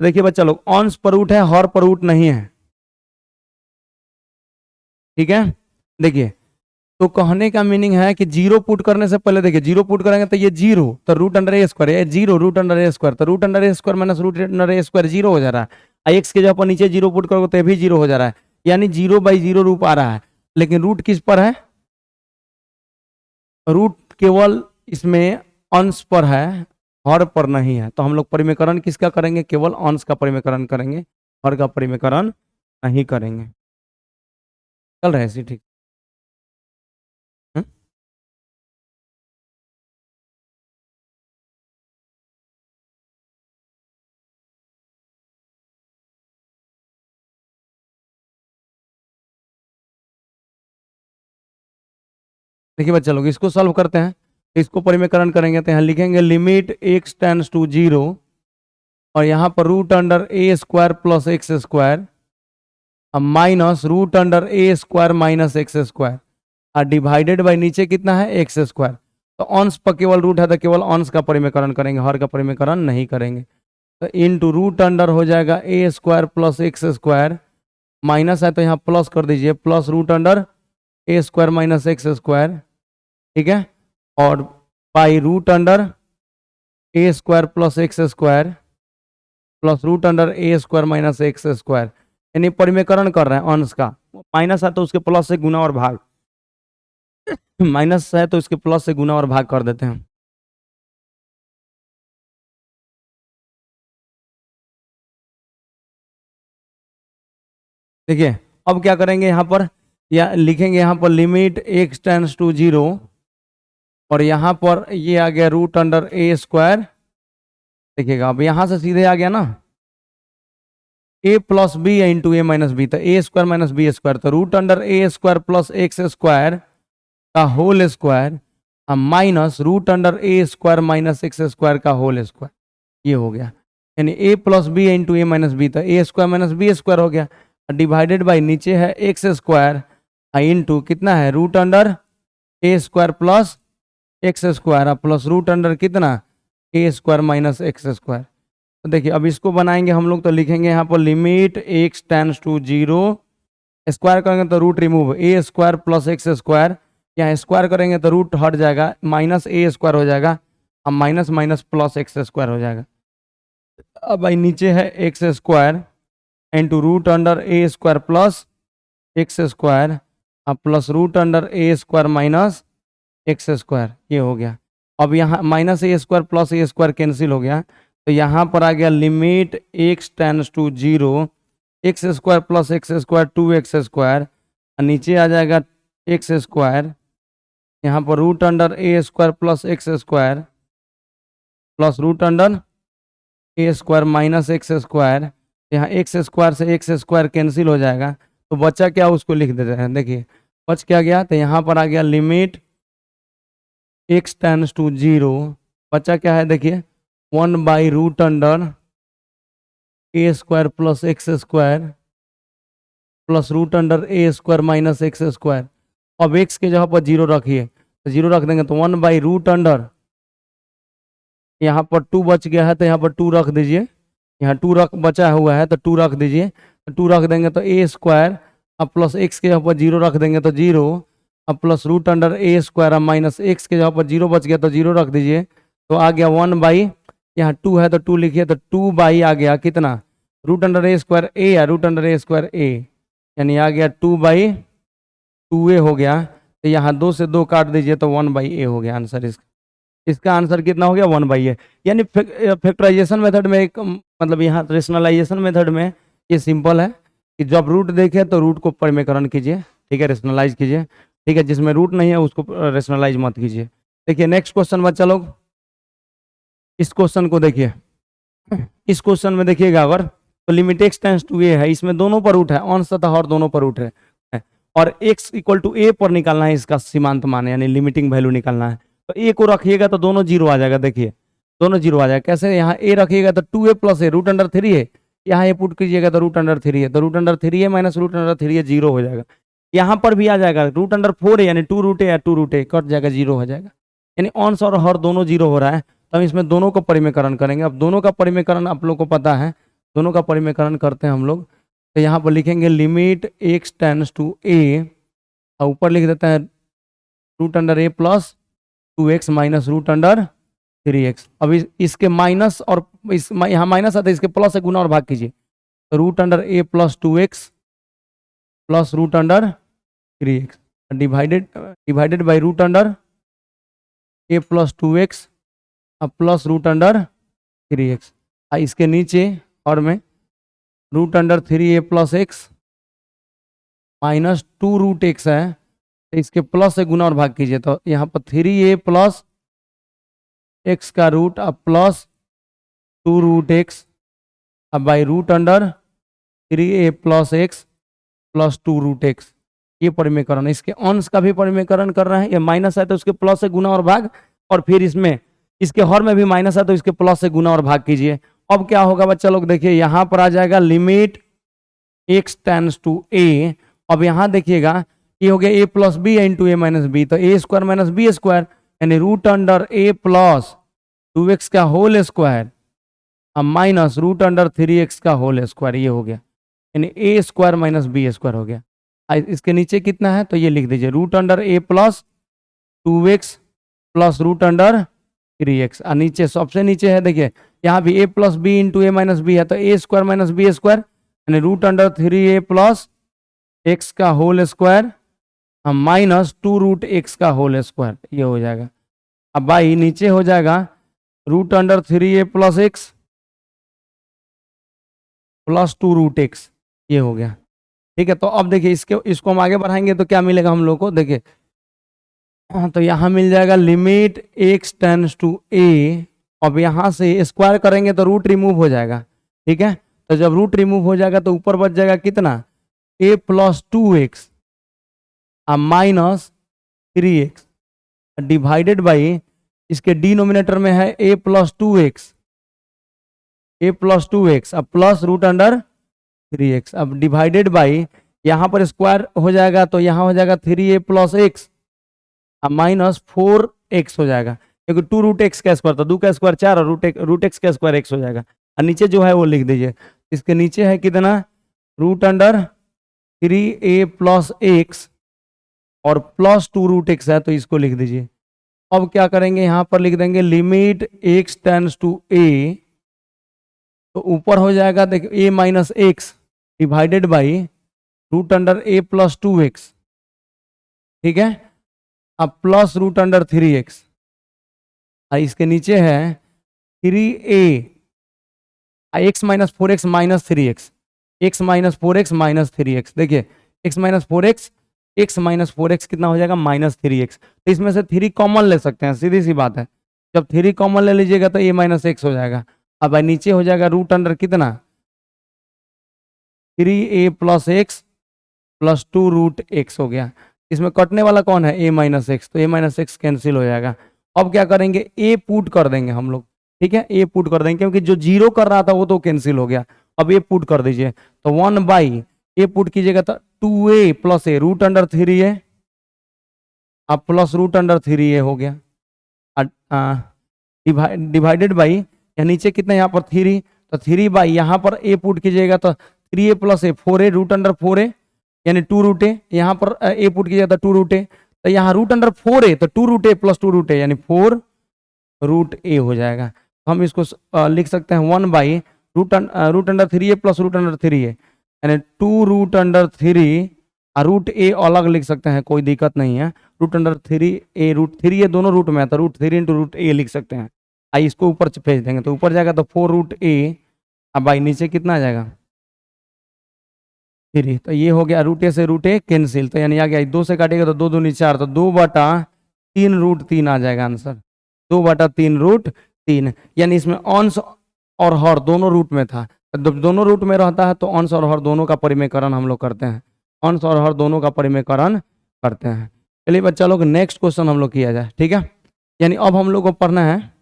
देखिए बच्चा लोग, अंश पर रूट है, हर पर रूट नहीं है। ठीक है, देखिए तो कहने का मीनिंग है कि 0 पुट करने से पहले, देखिए 0 पुट करेंगे तो ये 0, तो रूट अंडर ए स्क्वायर, ये 0 रूट अंडर ए स्क्वायर, तो रूट अंडर ए स्क्वायर माइनस रूट अंडर ए स्क्वायर 0 हो जा रहा है। एक्स के जगह पर नीचे 0 पुट करोगे तो ये भी 0 हो जा रहा है, यानी 0/0 रूप आ रहा है। लेकिन रूट किस पर है, रूट केवल इसमें अंश पर है, हर पर नहीं है। तो हम लोग परिमेयकरण किसका करेंगे, केवल अंश का परिमेयकरण करेंगे, हर का परिमेयकरण नहीं करेंगे। चल रहा है ऐसे, ठीक। देखिए बच्चा लोग, इसको सॉल्व करते हैं, इसको परिमेयकरण करेंगे तो यहाँ लिखेंगे लिमिट x टेंड्स टू 0, और यहाँ पर रूट अंडर ए square plus x square minus root under ए स्क्वायर माइनस एक्स स्क्वायर, और डिवाइडेड बाई नीचे कितना है एक्स स्क्वायर। तो अंश पर केवल रूट है तो केवल अंश का परिमेयकरण करेंगे, हर का परिमेयकरण नहीं करेंगे। तो इनटू रूट अंडर हो जाएगा a square plus x square, minus है तो यहाँ प्लस कर दीजिए, प्लस रूट अंडर ए स्क्वायर माइनस एक्स स्क्वायर। ठीक है, और by root under A square plus x square plus root under A square minus x square, यानी परिमेयकरण कर रहे हैं अंश का। माइनस है तो उसके प्लस से गुना और भाग, माइनस है तो उसके प्लस से गुना और भाग कर देते हैं। देखिए अब क्या करेंगे, यहाँ पर या लिखेंगे यहाँ पर लिमिट x टेंड्स टू 0, और यहाँ पर ये आ गया रूट अंडर ए स्क्वायर। देखिएगा अब यहाँ से सीधे आ गया ना, a plus B into A minus b, तो a square minus B square, तो रूट अंडर ए स्क्वायर प्लस एक्स स्क्वायर का whole square minus root under ए स्क्वायर माइनस एक्स स्क्वायर का होल स्क्वायर, ये हो गया। यानी a plus B into A minus b, तो a square minus B square हो गया, डिवाइडेड बाई नीचे है एक्स स्क्वायर इंटू कितना है रूट अंडर ए square plus x square plus root under कितना a square minus x square. तो देखिए अब इसको बनाएंगे हम लोग, तो लिखेंगे यहाँ पर limit x tends to 0, square करेंगे तो root remove A square plus x square, यहाँ स्क्वायर करेंगे तो रूट हट जाएगा, माइनस ए स्क्वायर हो जाएगा, अब minus minus plus x square हो जाएगा। अब भाई नीचे है x square into root under ए स्क्वायर प्लस एक्स स्क्वायर अब प्लस रूट अंडर ए स्क्वायर माइनस एक्स स्क्वायर, ये हो गया। अब यहाँ minus a square plus a square cancel हो गया, तो यहाँ पर आ गया limit x tends to 0, x square plus x square 2x square, नीचे आ जाएगा एक्स स्क्वायर, यहाँ पर रूट अंडर ए square plus x square plus root under ए स्क्वायर माइनस एक्स स्क्वायर, यहाँ एक्स स्क्वायर से एक्स स्क्वायर कैंसिल हो जाएगा, तो बच्चा क्या उसको लिख देते हैं। देखिए बच क्या गया, तो यहाँ पर आ गया लिमिट x टेंड्स टू 0, बच्चा क्या है देखिए 1 by root under A square plus x square plus root under A square minus x square. अब x के जगह पर 0 रखिए, तो 0 रख देंगे तो 1 बाई रूट अंडर, यहाँ पर 2 बच गया है तो यहाँ पर 2 रख दीजिए, यहाँ 2 रख बचा हुआ है तो 2 रख दीजिए, तो 2 रख देंगे तो ए स्क्वायर अब प्लस एक्स के जगह पर 0 रख देंगे तो 0, अब प्लस रूट अंडर ए स्क्वायर अब माइनस एक्स के जगह पर 0 बच गया तो 0 रख दीजिए, तो आ गया 1 बाई, यहाँ 2 है तो 2 लिखिए, तो 2 बाई आ गया कितना रूट अंडर ए स्क्वायर ए या रूट अंडर ए स्क्वायर ए, यानी आ गया 2/2a हो गया। तो यहाँ 2 से 2 काट दीजिए तो 1/a हो गया आंसर इसका। इसका आंसर कितना हो गया 1/a। यानी फैक्टराइजेशन मेथड में एक मतलब यहाँ रेशनलाइजेशन मेथड में ये सिंपल है कि जब रूट देखे तो रूट को परिमेकरण कीजिए, ठीक है, रेशनलाइज कीजिए, ठीक है, जिसमें रूट नहीं है उसको रेशनलाइज मत कीजिए। देखिए नेक्स्ट क्वेश्चन बच्चा लोग, इस क्वेश्चन को देखिए, इस क्वेश्चन में देखिएगा अगर तो limit x tends to a है, इसमें दोनों पर रूट है, अंश तथा हर दोनों पर रूट है और x इक्वल टू a पर निकालना है इसका सीमांत मान यानी लिमिटिंग वैल्यू निकालना है। तो a को रखिएगा तो दोनों जीरो आ जाएगा। देखिए दोनों जीरो आ जाएगा कैसे, यहाँ a रखिएगा तो 2a plus a root under 3a, यहाँ a पुट कीजिएगा तो रूट अंडर 3a, तो root under 3a minus root under 3a zero हो जाएगा। यहाँ पर भी आ जाएगा रूट अंडर 4a यानी 2 रूट a या 2 रूट a कट जाएगा, जीरो हो जाएगा। यानी अंश और हर दोनों जीरो हो रहा है। तो हम इसमें दोनों को परिमेकरण करेंगे। अब दोनों का परिमेकरण आप लोग को पता है, दोनों का परिमेकरण करते हैं हम लोग। तो यहाँ पर लिखेंगे limit x tends to a और ऊपर लिख देते हैं root under a plus 2x minus root under 3x। अब इसके माइनस और इस यहाँ माइनस आता है, इसके प्लस से गुना और भाग कीजिए तो root under a plus 2x plus root under 3x divided by root under a plus 2x plus root under 3x। इसके नीचे और में root under 3a plus x minus 2 root x है, तो इसके प्लस से गुना और भाग कीजिए तो यहाँ पर 3a प्लस x का रूट अब प्लस 2 रूट x अब by root under 3a plus x plus 2 root x। ये परिमेकरण है। इसके अंश का भी परिमेकरण कर रहे हैं, ये माइनस है तो उसके प्लस से गुना और भाग, और फिर इसमें इसके हर में भी माइनस है तो इसके प्लस से गुना और भाग कीजिए। अब क्या होगा बच्चा लोग, देखिए यहाँ पर आ जाएगा limit x tends to a। अब यहाँ देखिएगा ये हो गया a plus B into a minus b, तो a square minus B square यानी root under a plus 2x का होल स्क्वायर अब माइनस रूट अंडर 3x का होल स्क्वायर, ये हो गया यानी a square minus B square हो गया। इसके नीचे कितना है तो ये लिख दीजिए root under a plus 2x plus root under 3x। और नीचे सबसे नीचे है देखिए यहाँ भी a plus B into a minus b है तो a square minus B square यानी root under 3a plus x का whole square minus 2 root x का होल स्क्वायर, ये हो जाएगा। अब बाई नीचे हो जाएगा root under 3a plus x plus 2 root x, ये हो गया। ठीक है, तो अब देखिए इसको हम आगे बढ़ाएंगे तो क्या मिलेगा हम लोग को, देखिए तो यहाँ मिल जाएगा limit x tends to a। अब यहाँ से स्क्वायर करेंगे तो रूट रिमूव हो जाएगा, ठीक है, तो जब रूट रिमूव हो जाएगा तो ऊपर बच जाएगा कितना a plus 2x minus 3x divided by इसके डिनोमिनेटर में है a प्लस 2x अब प्लस रूट अंडर 3x अब डिवाइडेड बाई यहाँ पर स्क्वायर हो जाएगा तो यहाँ हो जाएगा 3a plus x minus 4x हो जाएगा, क्योंकि 2 रूट x का स्क्वायर तो 2 का स्क्वायर 4 और रूट x का स्क्वायर x हो जाएगा। और नीचे जो है वो लिख दीजिए, इसके नीचे है कितना root under 3a plus x और प्लस 2 रूट x है तो इसको लिख दीजिए। अब क्या करेंगे यहाँ पर लिख देंगे limit x tends to a, तो ऊपर हो जाएगा देखिए a minus x divided by root under a plus 2x, ठीक है, अब प्लस रूट अंडर 3x। इसके नीचे है 3a x minus 4x minus 3x x minus 4x minus 3x। देखिए x माइनस 4x कितना हो जाएगा माइनस 3x, तो इसमें से 3 कॉमन ले सकते हैं, सीधी सी बात है। जब 3 कॉमन ले लीजिएगा तो a माइनस x हो जाएगा। अब नीचे हो जाएगा रूट अंडर कितना 3a plus x plus 2 root x हो गया। इसमें कटने वाला कौन है a माइनस x, तो a माइनस x कैंसिल हो जाएगा। अब क्या करेंगे a पुट कर देंगे हम लोग, ठीक है, a पुट कर देंगे क्योंकि जो जीरो कर रहा था वो तो कैंसिल हो गया। अब a पुट कर दीजिए तो 1/a पुट कीजिएगा तो 2a plus a root under 3a अब प्लस रूट अंडर 3a हो गया डिवाइडेड बाई या नीचे कितना यहाँ पर 3 तो 3 यहाँ पर a पुट कीजिएगा तो 3a plus a 4a root under 4a यानी 2 रूट a, यहाँ पर a पुट कीजिएगा तो 2 रूट a, तो यहाँ रूट अंडर 4a तो 2 root a plus 2 root a यानी 4 रूट a हो जाएगा। हम इसको लिख सकते हैं 1/रूट under 3a plus root under 3a यानी 2√3 रूट ए अलग लिख सकते हैं, कोई दिक्कत नहीं है। √3 √3 ये दोनों रूट में आता है, √3 इंटू √a लिख सकते हैं। आई इसको ऊपर भेज देंगे तो ऊपर जाएगा तो 4√a, अब भाई नीचे कितना आ जाएगा 3। तो ये हो गया √a से √a कैंसिल, तो यानी आ गया 2 से काटेगा तो 2 दूनी 4, तो 2/3 आ जाएगा आंसर, 2/3 यानी इसमें अंश और हर दोनों रूट में था। जब दोनों रूट में रहता है तो अंश और हर दोनों का परिमेयकरण हम लोग करते हैं, अंश और हर दोनों का परिमेयकरण करते हैं। चलिए बच्चा लोग नेक्स्ट क्वेश्चन हम लोग किया जाए, ठीक है। यानी अब हम लोग को पढ़ना है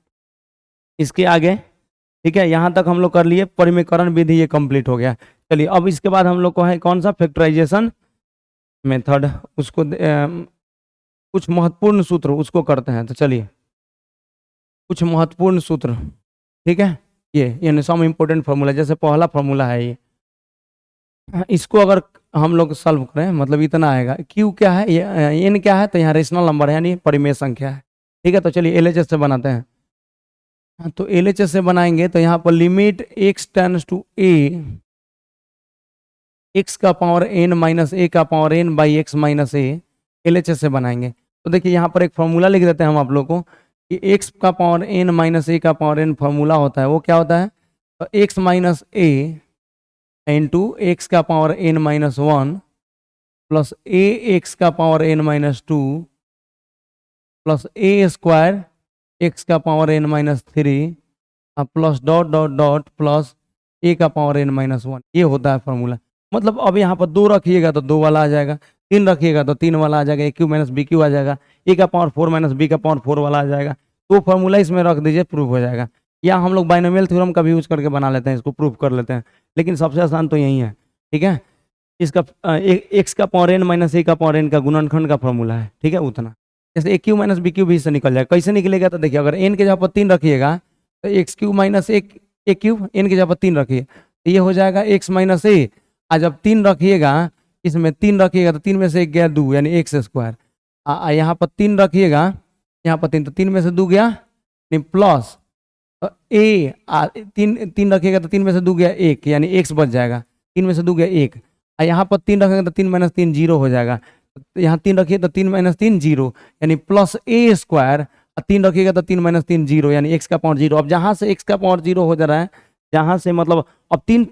इसके आगे, ठीक है। यहाँ तक हम लोग कर लिए, परिमेयकरण विधि ये कंप्लीट हो गया। चलिए अब इसके बाद हम लोग को है कौन सा, फैक्टराइजेशन मेथड, उसको कुछ महत्वपूर्ण सूत्र उसको करते हैं। तो चलिए कुछ महत्वपूर्ण सूत्र, ठीक है। ये यानी सम इम्पोर्टेंट फार्मूला, जैसे पहला फार्मूला है ये, इसको अगर हम लोग सॉल्व करें मतलब इतना आएगा। क्यू क्या है, ये एन क्या है, तो यहाँ रेशनल नंबर है यानी परिमेय संख्या है, ठीक है। तो चलिए एलएचएस से बनाते हैं। तो एलएचएस से बनाएंगे तो यहाँ पर limit x tends to a x का पावर n माइनस a का power n by x minus a, LHS से बनाएंगे। तो देखिए यहाँ पर एक फॉर्मूला लिख देते हैं हम आप लोग को कि x का पावर n माइनस a का पावर n फॉर्मूला होता है, वो क्या होता है, तो x minus a into x का power n minus 1 plus a x का power n minus 2 plus a square x का power n minus 3 plus dot dot dot plus a का पावर n माइनस 1, ये होता है फॉर्मूला। मतलब अब यहाँ पर 2 रखिएगा तो 2 वाला आ जाएगा, 3 रखिएगा तो 3 वाला आ जाएगा, a q minus b q आ जाएगा, a का पावर 4 माइनस b का पावर 4 वाला आ जाएगा। तो फॉर्मूला इसमें रख दीजिए, प्रूफ हो जाएगा। या हम लोग बाइनोमियल थ्योरम का भी यूज करके बना लेते हैं, इसको प्रूफ कर लेते हैं, लेकिन सबसे आसान तो यही है, ठीक है। इसका एक्स का पावर n माइनस a का पावर n का गुणनखंड का फॉर्मूला है, ठीक है, उतना। जैसे a q minus b q भी इससे निकल जाएगा। कैसे निकलेगा, तो देखिए अगर n के जगह पर 3 रखिएगा तो x Q minus a cube, n की जगह पर 3 रखिए तो ये हो जाएगा x माइनस a। आज जब 3 रखिएगा, इसमें 3 रखिएगा तो 3 में से 1 गया 2 यानी एक्स स्क्वायर। यहाँ पर 3 रखिएगा, यहाँ पर 3 तो 3 में से 2 गया नहीं प्लस ए, 3 रखिएगा तो 3 में से 2 गया 1 यानी एक्स बच जाएगा, 3 में से 2 गया 1। यहाँ पर 3 रखेंगे तो 3 माइनस 3 0 हो जाएगा, यहाँ 3 रखिए तो 3 माइनस 3 0 यानी प्लस a स्क्वायर, 3 रखिएगा तो 3 माइनस 3 0 यानी x का पावर 0। अब जहाँ से x का पावर 0 हो जा रहा है, जहाँ से मतलब अब 3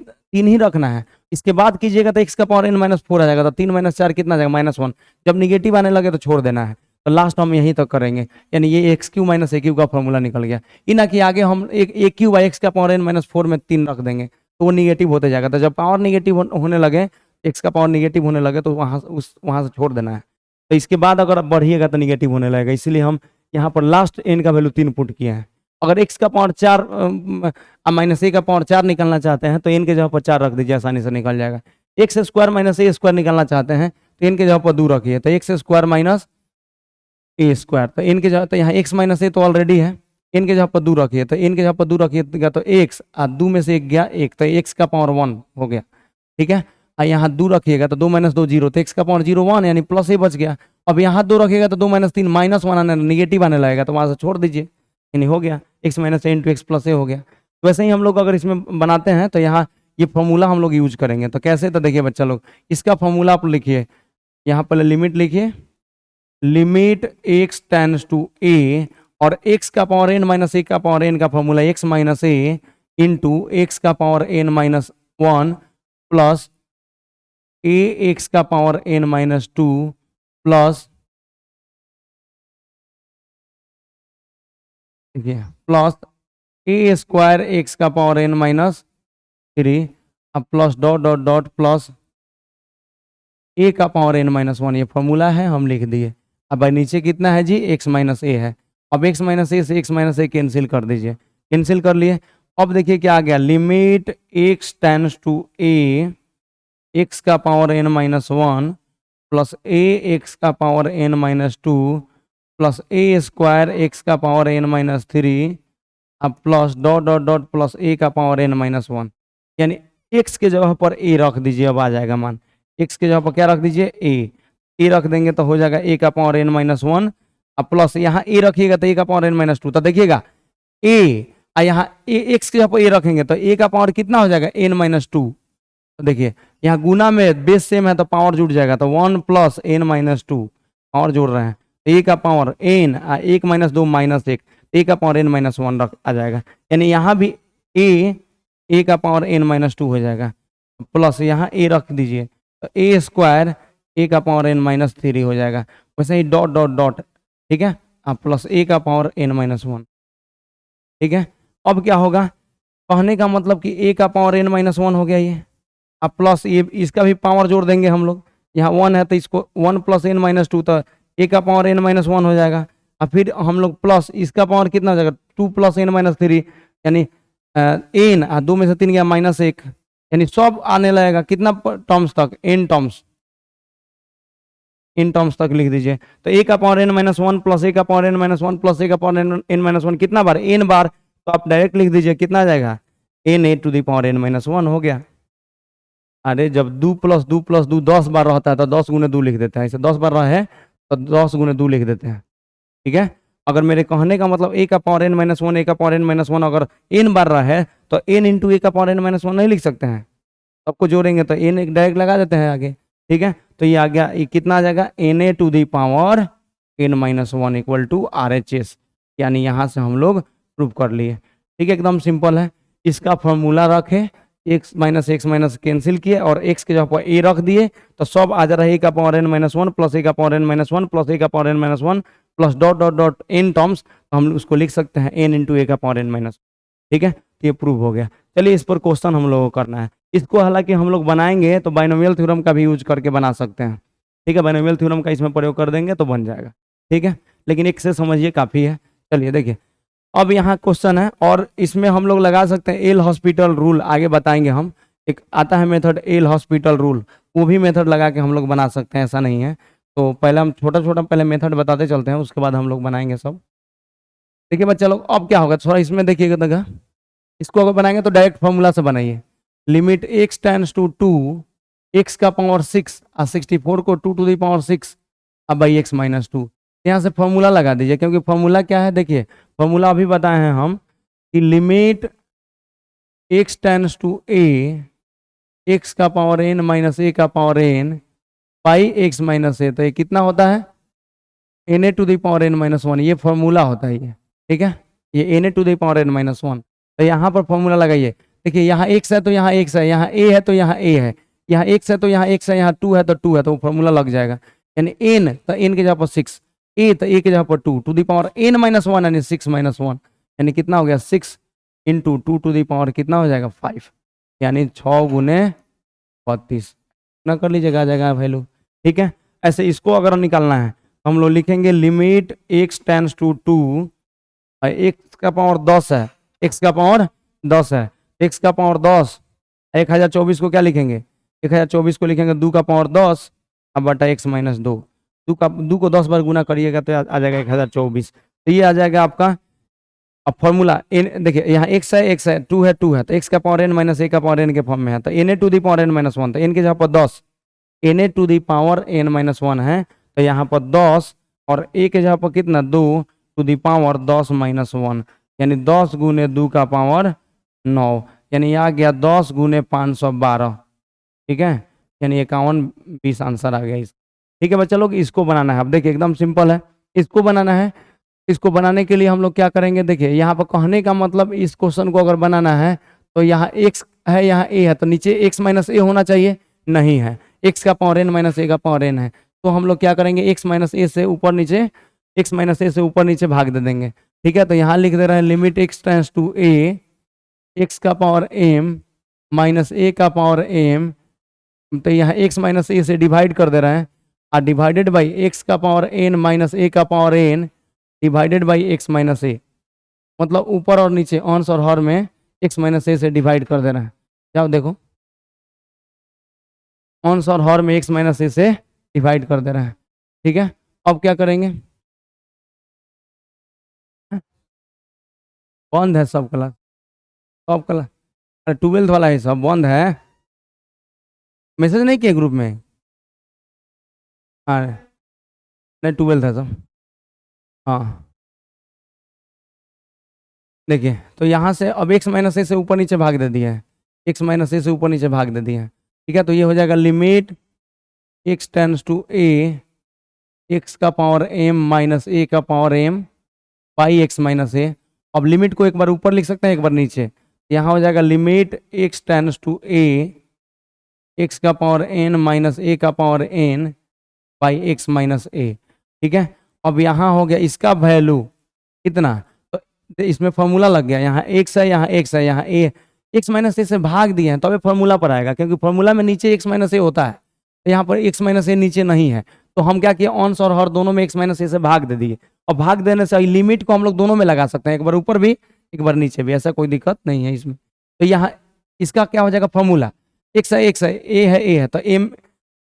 ही रखना है, इसके बाद कीजिएगा तो x का पावर n माइनस 4 आ जाएगा, तो 3 माइनस 4 कितना आ जाएगा -1। जब निगेटिव आने लगे तो छोड़ देना है, तो लास्ट हम यहीं तक करेंगे, यानी ये एक्स क्यू माइनस ए क्यू का फॉर्मूला निकल गया। इना कि आगे हम एक ए क्यू बाई एक्स का पावर n माइनस 4 में 3 रख देंगे तो वो निगेटिव होते जाएगा। तो जब पावर निगेटिव होने लगे, एक्स का पावर निगेटिव होने लगे तो वहाँ से छोड़ देना है। तो इसके बाद अगर आप बढ़िएगा तो निगेटिव होने लगेगा, इसलिए हम यहाँ पर लास्ट n का वैल्यू 3 पुट किया है। अगर x का पावर 4 माइनस a का पावर 4 निकालना चाहते हैं तो n के जगह पर 4 रख दीजिए, आसानी से निकल जाएगा। X square minus a square निकालना चाहते हैं तो n के जगह पर 2 रखिए, तो x square minus a square, तो n के जगह, तो यहाँ x माइनस a तो ऑलरेडी है, n के जगह पर 2 रखिए, तो n के जगह पर 2 रखिएगा तो x 2 में से 1 गया 1, तो x का पावर 1 हो गया, ठीक है। यहाँ 2 रखिएगा तो 2 माइनस 2 0, तो x का पावर 0 1 यानी प्लस a बच गया। अब यहाँ 2 रखिएगा तो 2 माइनस 3 -1 आने निगेटिव आने लगेगा, तो वहाँ से छोड़ दीजिए, यानी हो गया x minus a into x plus a हो गया। तो वैसे ही हम लोग अगर इसमें बनाते हैं तो यहाँ ये फॉर्मूला हम लोग यूज करेंगे। तो कैसे, तो देखिए बच्चा लोग, इसका फॉर्मूला आप लिखिए, यहाँ पर लिमिट लिखिए, limit x tends to a और x का पावर n माइनस a का पावर n का formula x minus a into x का power n minus 1 plus a x का power n minus 2 plus plus a square x का power n minus 3 अब plus dot dot dot plus a का power n minus 1, ये formula है, हम लिख दिए। अब भाई नीचे कितना है जी, x माइनस a है। अब x माइनस a से x माइनस a कैंसिल कर दीजिए, कैंसिल कर लिए। अब देखिए क्या आ गया, limit x tends to a x का power n minus 1 plus a x का power n minus 2 plus a square x का पावर n माइनस 3 अब plus dot dot dot plus a का पावर n माइनस 1, यानी x के जगह पर a रख दीजिए। अब आ जाएगा मान, x के जगह पर क्या रख दीजिए, a रख देंगे तो हो जाएगा a का पावर n माइनस 1 अब प्लस यहाँ a रखिएगा तो a का पावर n माइनस 2, तो देखिएगा a यहाँ x के जगह पर a रखेंगे तो a का पावर कितना हो जाएगा n माइनस 2, तो देखिए यहाँ गुना में बेस सेम है तो पावर जुड़ जाएगा, तो 1 plus n minus two power जोड़ रहे हैं, ए का power n, 1 minus 2 minus 1, a का पावर एन माइनस 1 रख आ जाएगा, यानी यहाँ भी ए का पावर एन माइनस 2 हो जाएगा, प्लस यहाँ ए रख दीजिए तो ए स्क्वायर ए का पावर एन माइनस 3 हो जाएगा, वैसे ही डॉट डॉट डॉट, ठीक है, प्लस ए का पावर एन माइनस 1, ठीक है। अब क्या होगा, कहने का मतलब कि ए का पावर एन माइनस 1 हो गया ये, अब प्लस ये इसका भी पावर जोड़ देंगे हम लोग, यहाँ 1 है तो इसको 1 प्लस एन माइनस 2, तो ए का पावर एन माइनस 1 हो जाएगा, और फिर हम लोग प्लस इसका पावर कितना हो जाएगा 2 प्लस एन माइनस 3, यानी एन 2 में से 3 गया माइनस 1, यानी सब आने लगेगा कितना टर्म्स तक, एन टर्म्स तक लिख दीजिए, तो ए का power n minus 1 plus a का power n minus 1 plus a का पावर एन माइनस 1 कितना बार, एन बार, तो आप डायरेक्ट लिख दीजिए कितना आ जाएगा, n a to the power n minus 1 हो गया। अरे जब 2 प्लस 2 प्लस 2 10 बार रहता है तो 10 गुने 2 लिख देते हैं, ऐसे 10 बार रहे तो 10 गुने 2 लिख देते हैं, ठीक है। अगर मेरे कहने का मतलब ए का पावर एन माइनस 1 ए का पावर एन माइनस 1 अगर एन बार रहे तो एन इंटू ए का पावर एन माइनस 1 नहीं लिख सकते हैं, सबको जोड़ेंगे तो एन एक डायरेक्ट लगा देते हैं आगे, ठीक है। तो ये आ गया, ये कितना आ जाएगा, n a to the power n minus 1 equal to R H S, यानी यहाँ से हम लोग प्रूव कर लिए, ठीक है, एकदम सिंपल है। इसका फॉर्मूला रखे, एक्स माइनस कैंसिल किए और एक्स के जगह पर ए रख दिए, तो सब आ जा रहा है ए का power n minus 1 plus a का power n minus 1 plus a का power n minus 1 plus dot dot dot n terms, तो हम उसको लिख सकते हैं एन इंटू ए का पावर एन माइनस, ठीक है, तो ये प्रूव हो गया। चलिए इस पर क्वेश्चन हम लोगों को करना है, इसको हालांकि हम लोग बनाएंगे तो बाइनोमियल थ्योरम का भी यूज करके बना सकते हैं, ठीक है, बाइनोमियल थ्योरम का इसमें प्रयोग कर देंगे तो बन जाएगा, ठीक है, लेकिन एक से समझिए काफ़ी है। चलिए देखिए, अब यहाँ क्वेश्चन है और इसमें हम लोग लगा सकते हैं एल हॉस्पिटल रूल, आगे बताएंगे हम, एक आता है मेथड एल हॉस्पिटल रूल, वो भी मेथड लगा के हम लोग बना सकते हैं, ऐसा नहीं है। तो पहले हम छोटा छोटा पहले मेथड बताते चलते हैं, उसके बाद हम लोग बनाएंगे सब। देखिए बच्चा लोग, अब क्या होगा थोड़ा इसमें देखिएगा, देखा इसको अगर बनाएंगे तो डायरेक्ट फॉर्मूला से बनाइए, limit x tends to 2 x का पावर 6 और 64 को 2 टू दी पावर 6 अब बाई एक्स माइनस 2, यहाँ से फॉर्मूला लगा दीजिए, क्योंकि फॉर्मूला क्या है, देखिए फॉर्मूला अभी बताए हैं हम कि limit x tends to a x का पावर एन माइनस ए का power n by x minus a, तो ये कितना होता है n a to the power n minus 1, ये फॉर्मूला होता है ये, ठीक है, ये n a to the power n minus 1, तो यहाँ पर फॉर्मूला लगाइए। देखिए यहाँ एक्स है तो यहाँ एक्स है, यहाँ ए है तो यहाँ ए है, यहाँ एक्स है तो यहाँ एक्स है, यहाँ 2 है तो 2 है, तो फॉर्मूला लग जाएगा, यानी एन तो एन के जगह पर 6, ए तो ए के जगह पर 2 to the power n minus 1 यानी 6 माइनस 1, यानी कितना हो गया 6 इंटू 2 टू दी पावर कितना हो जाएगा 5, यानी 6 गुने 32 ना कर लीजिएगा, आ जाएगा वैल्यू, ठीक है। ऐसे इसको अगर निकालना है तो हम लोग लिखेंगे limit x tends to 2, x का पावर 10 है, एक्स का पावर 10 है, एक्स का पावर 10, 1024 को क्या लिखेंगे, 1024 को लिखेंगे 2 का पावर 10 अब बटा एक्स माइनस 2, 2 को 10 बार गुना करिएगा तो आ जाएगा 1024, तो ये आ जाएगा आपका। अब फॉर्मूला एन देखिए, यहाँ एक्स है 2 है 2 है, तो एक्स का पावर एन माइनस ए का पावर एन के फॉर्म में है, तो n a to the power n minus 1, तो एन के जगह पर 10, n a to the power n minus 1 है, तो यहाँ पर 10 और ए के जगह पर कितना 2 टू दी पावर 10 माइनस 1, यानी 10 गुने 2 का पावर 9, यानी आ गया 10 गुने 512, ठीक है, यानी 51-20 आंसर आ गया इस, ठीक है बच्चा लोग। इसको बनाना है, अब देखिए एकदम सिंपल है, इसको बनाना है। इसको बनाने के लिए हम लोग क्या करेंगे, देखिए यहाँ पर कहने का मतलब इस क्वेश्चन को अगर बनाना है तो यहाँ एक्स है यहाँ ए है, तो नीचे एक्स माइनस ए होना चाहिए, नहीं है, एक्स का पावर एन माइनस ए का पावर एन है, तो हम लोग क्या करेंगे एक्स माइनस ए से ऊपर नीचे, एक्स माइनस ए से ऊपर नीचे भाग दे देंगे, ठीक है। तो यहाँ लिख दे रहे हैं limit x tends to a x का पावर एम माइनस ए का पावर एम, तो यहाँ एक्स माइनस ए से डिवाइड कर दे रहे हैं, और डिवाइडेड बाई एक्स का पावर एन माइनस ए का power n divided by x minus a, मतलब ऊपर और नीचे अंश और हर में एक्स माइनस ए से डिवाइड कर दे रहे हैं, जाओ देखो अंश और हर में एक्स माइनस ए से डिवाइड कर दे रहे हैं, ठीक है। अब क्या करेंगे, बंद है सब क्लास, सब क्लास, अरे 12th वाला है सब बंद है, मैसेज नहीं किए ग्रुप में, हाँ नहीं 12th है सब, हाँ देखिए, तो यहाँ से अब एक्स माइनस ए से ऊपर नीचे भाग दे दिए हैं, एक्स माइनस ए से ऊपर नीचे भाग दे दिए हैं, ठीक है, तो ये हो जाएगा limit x tends to a x का पावर m माइनस a का power m by x minus a। अब लिमिट को एक बार ऊपर लिख सकते हैं, एक बार नीचे। यहाँ हो जाएगा limit x tends to a x का पावर n माइनस a का power n by x minus a। ठीक है, अब यहाँ हो गया इसका वैल्यू कितना, तो इसमें फॉर्मूला लग गया, यहाँ x है, यहाँ x है, यहाँ a x माइनस ए से भाग दिए हैं तब फॉर्मूला पर आएगा, क्योंकि फॉर्मूला में नीचे x माइनस ए होता है, तो यहाँ पर x माइनस ए नीचे नहीं है। तो हम क्या किए, ऑन्स और हर दोनों में x माइनस ए से भाग दे दिए, और भाग देने से लिमिट को हम लोग दोनों में लगा सकते हैं, एक बार ऊपर भी एक बार नीचे भी, ऐसा कोई दिक्कत नहीं है इसमें। तो यहाँ इसका क्या हो जाएगा फॉर्मूला, x है x है, a है a है, तो m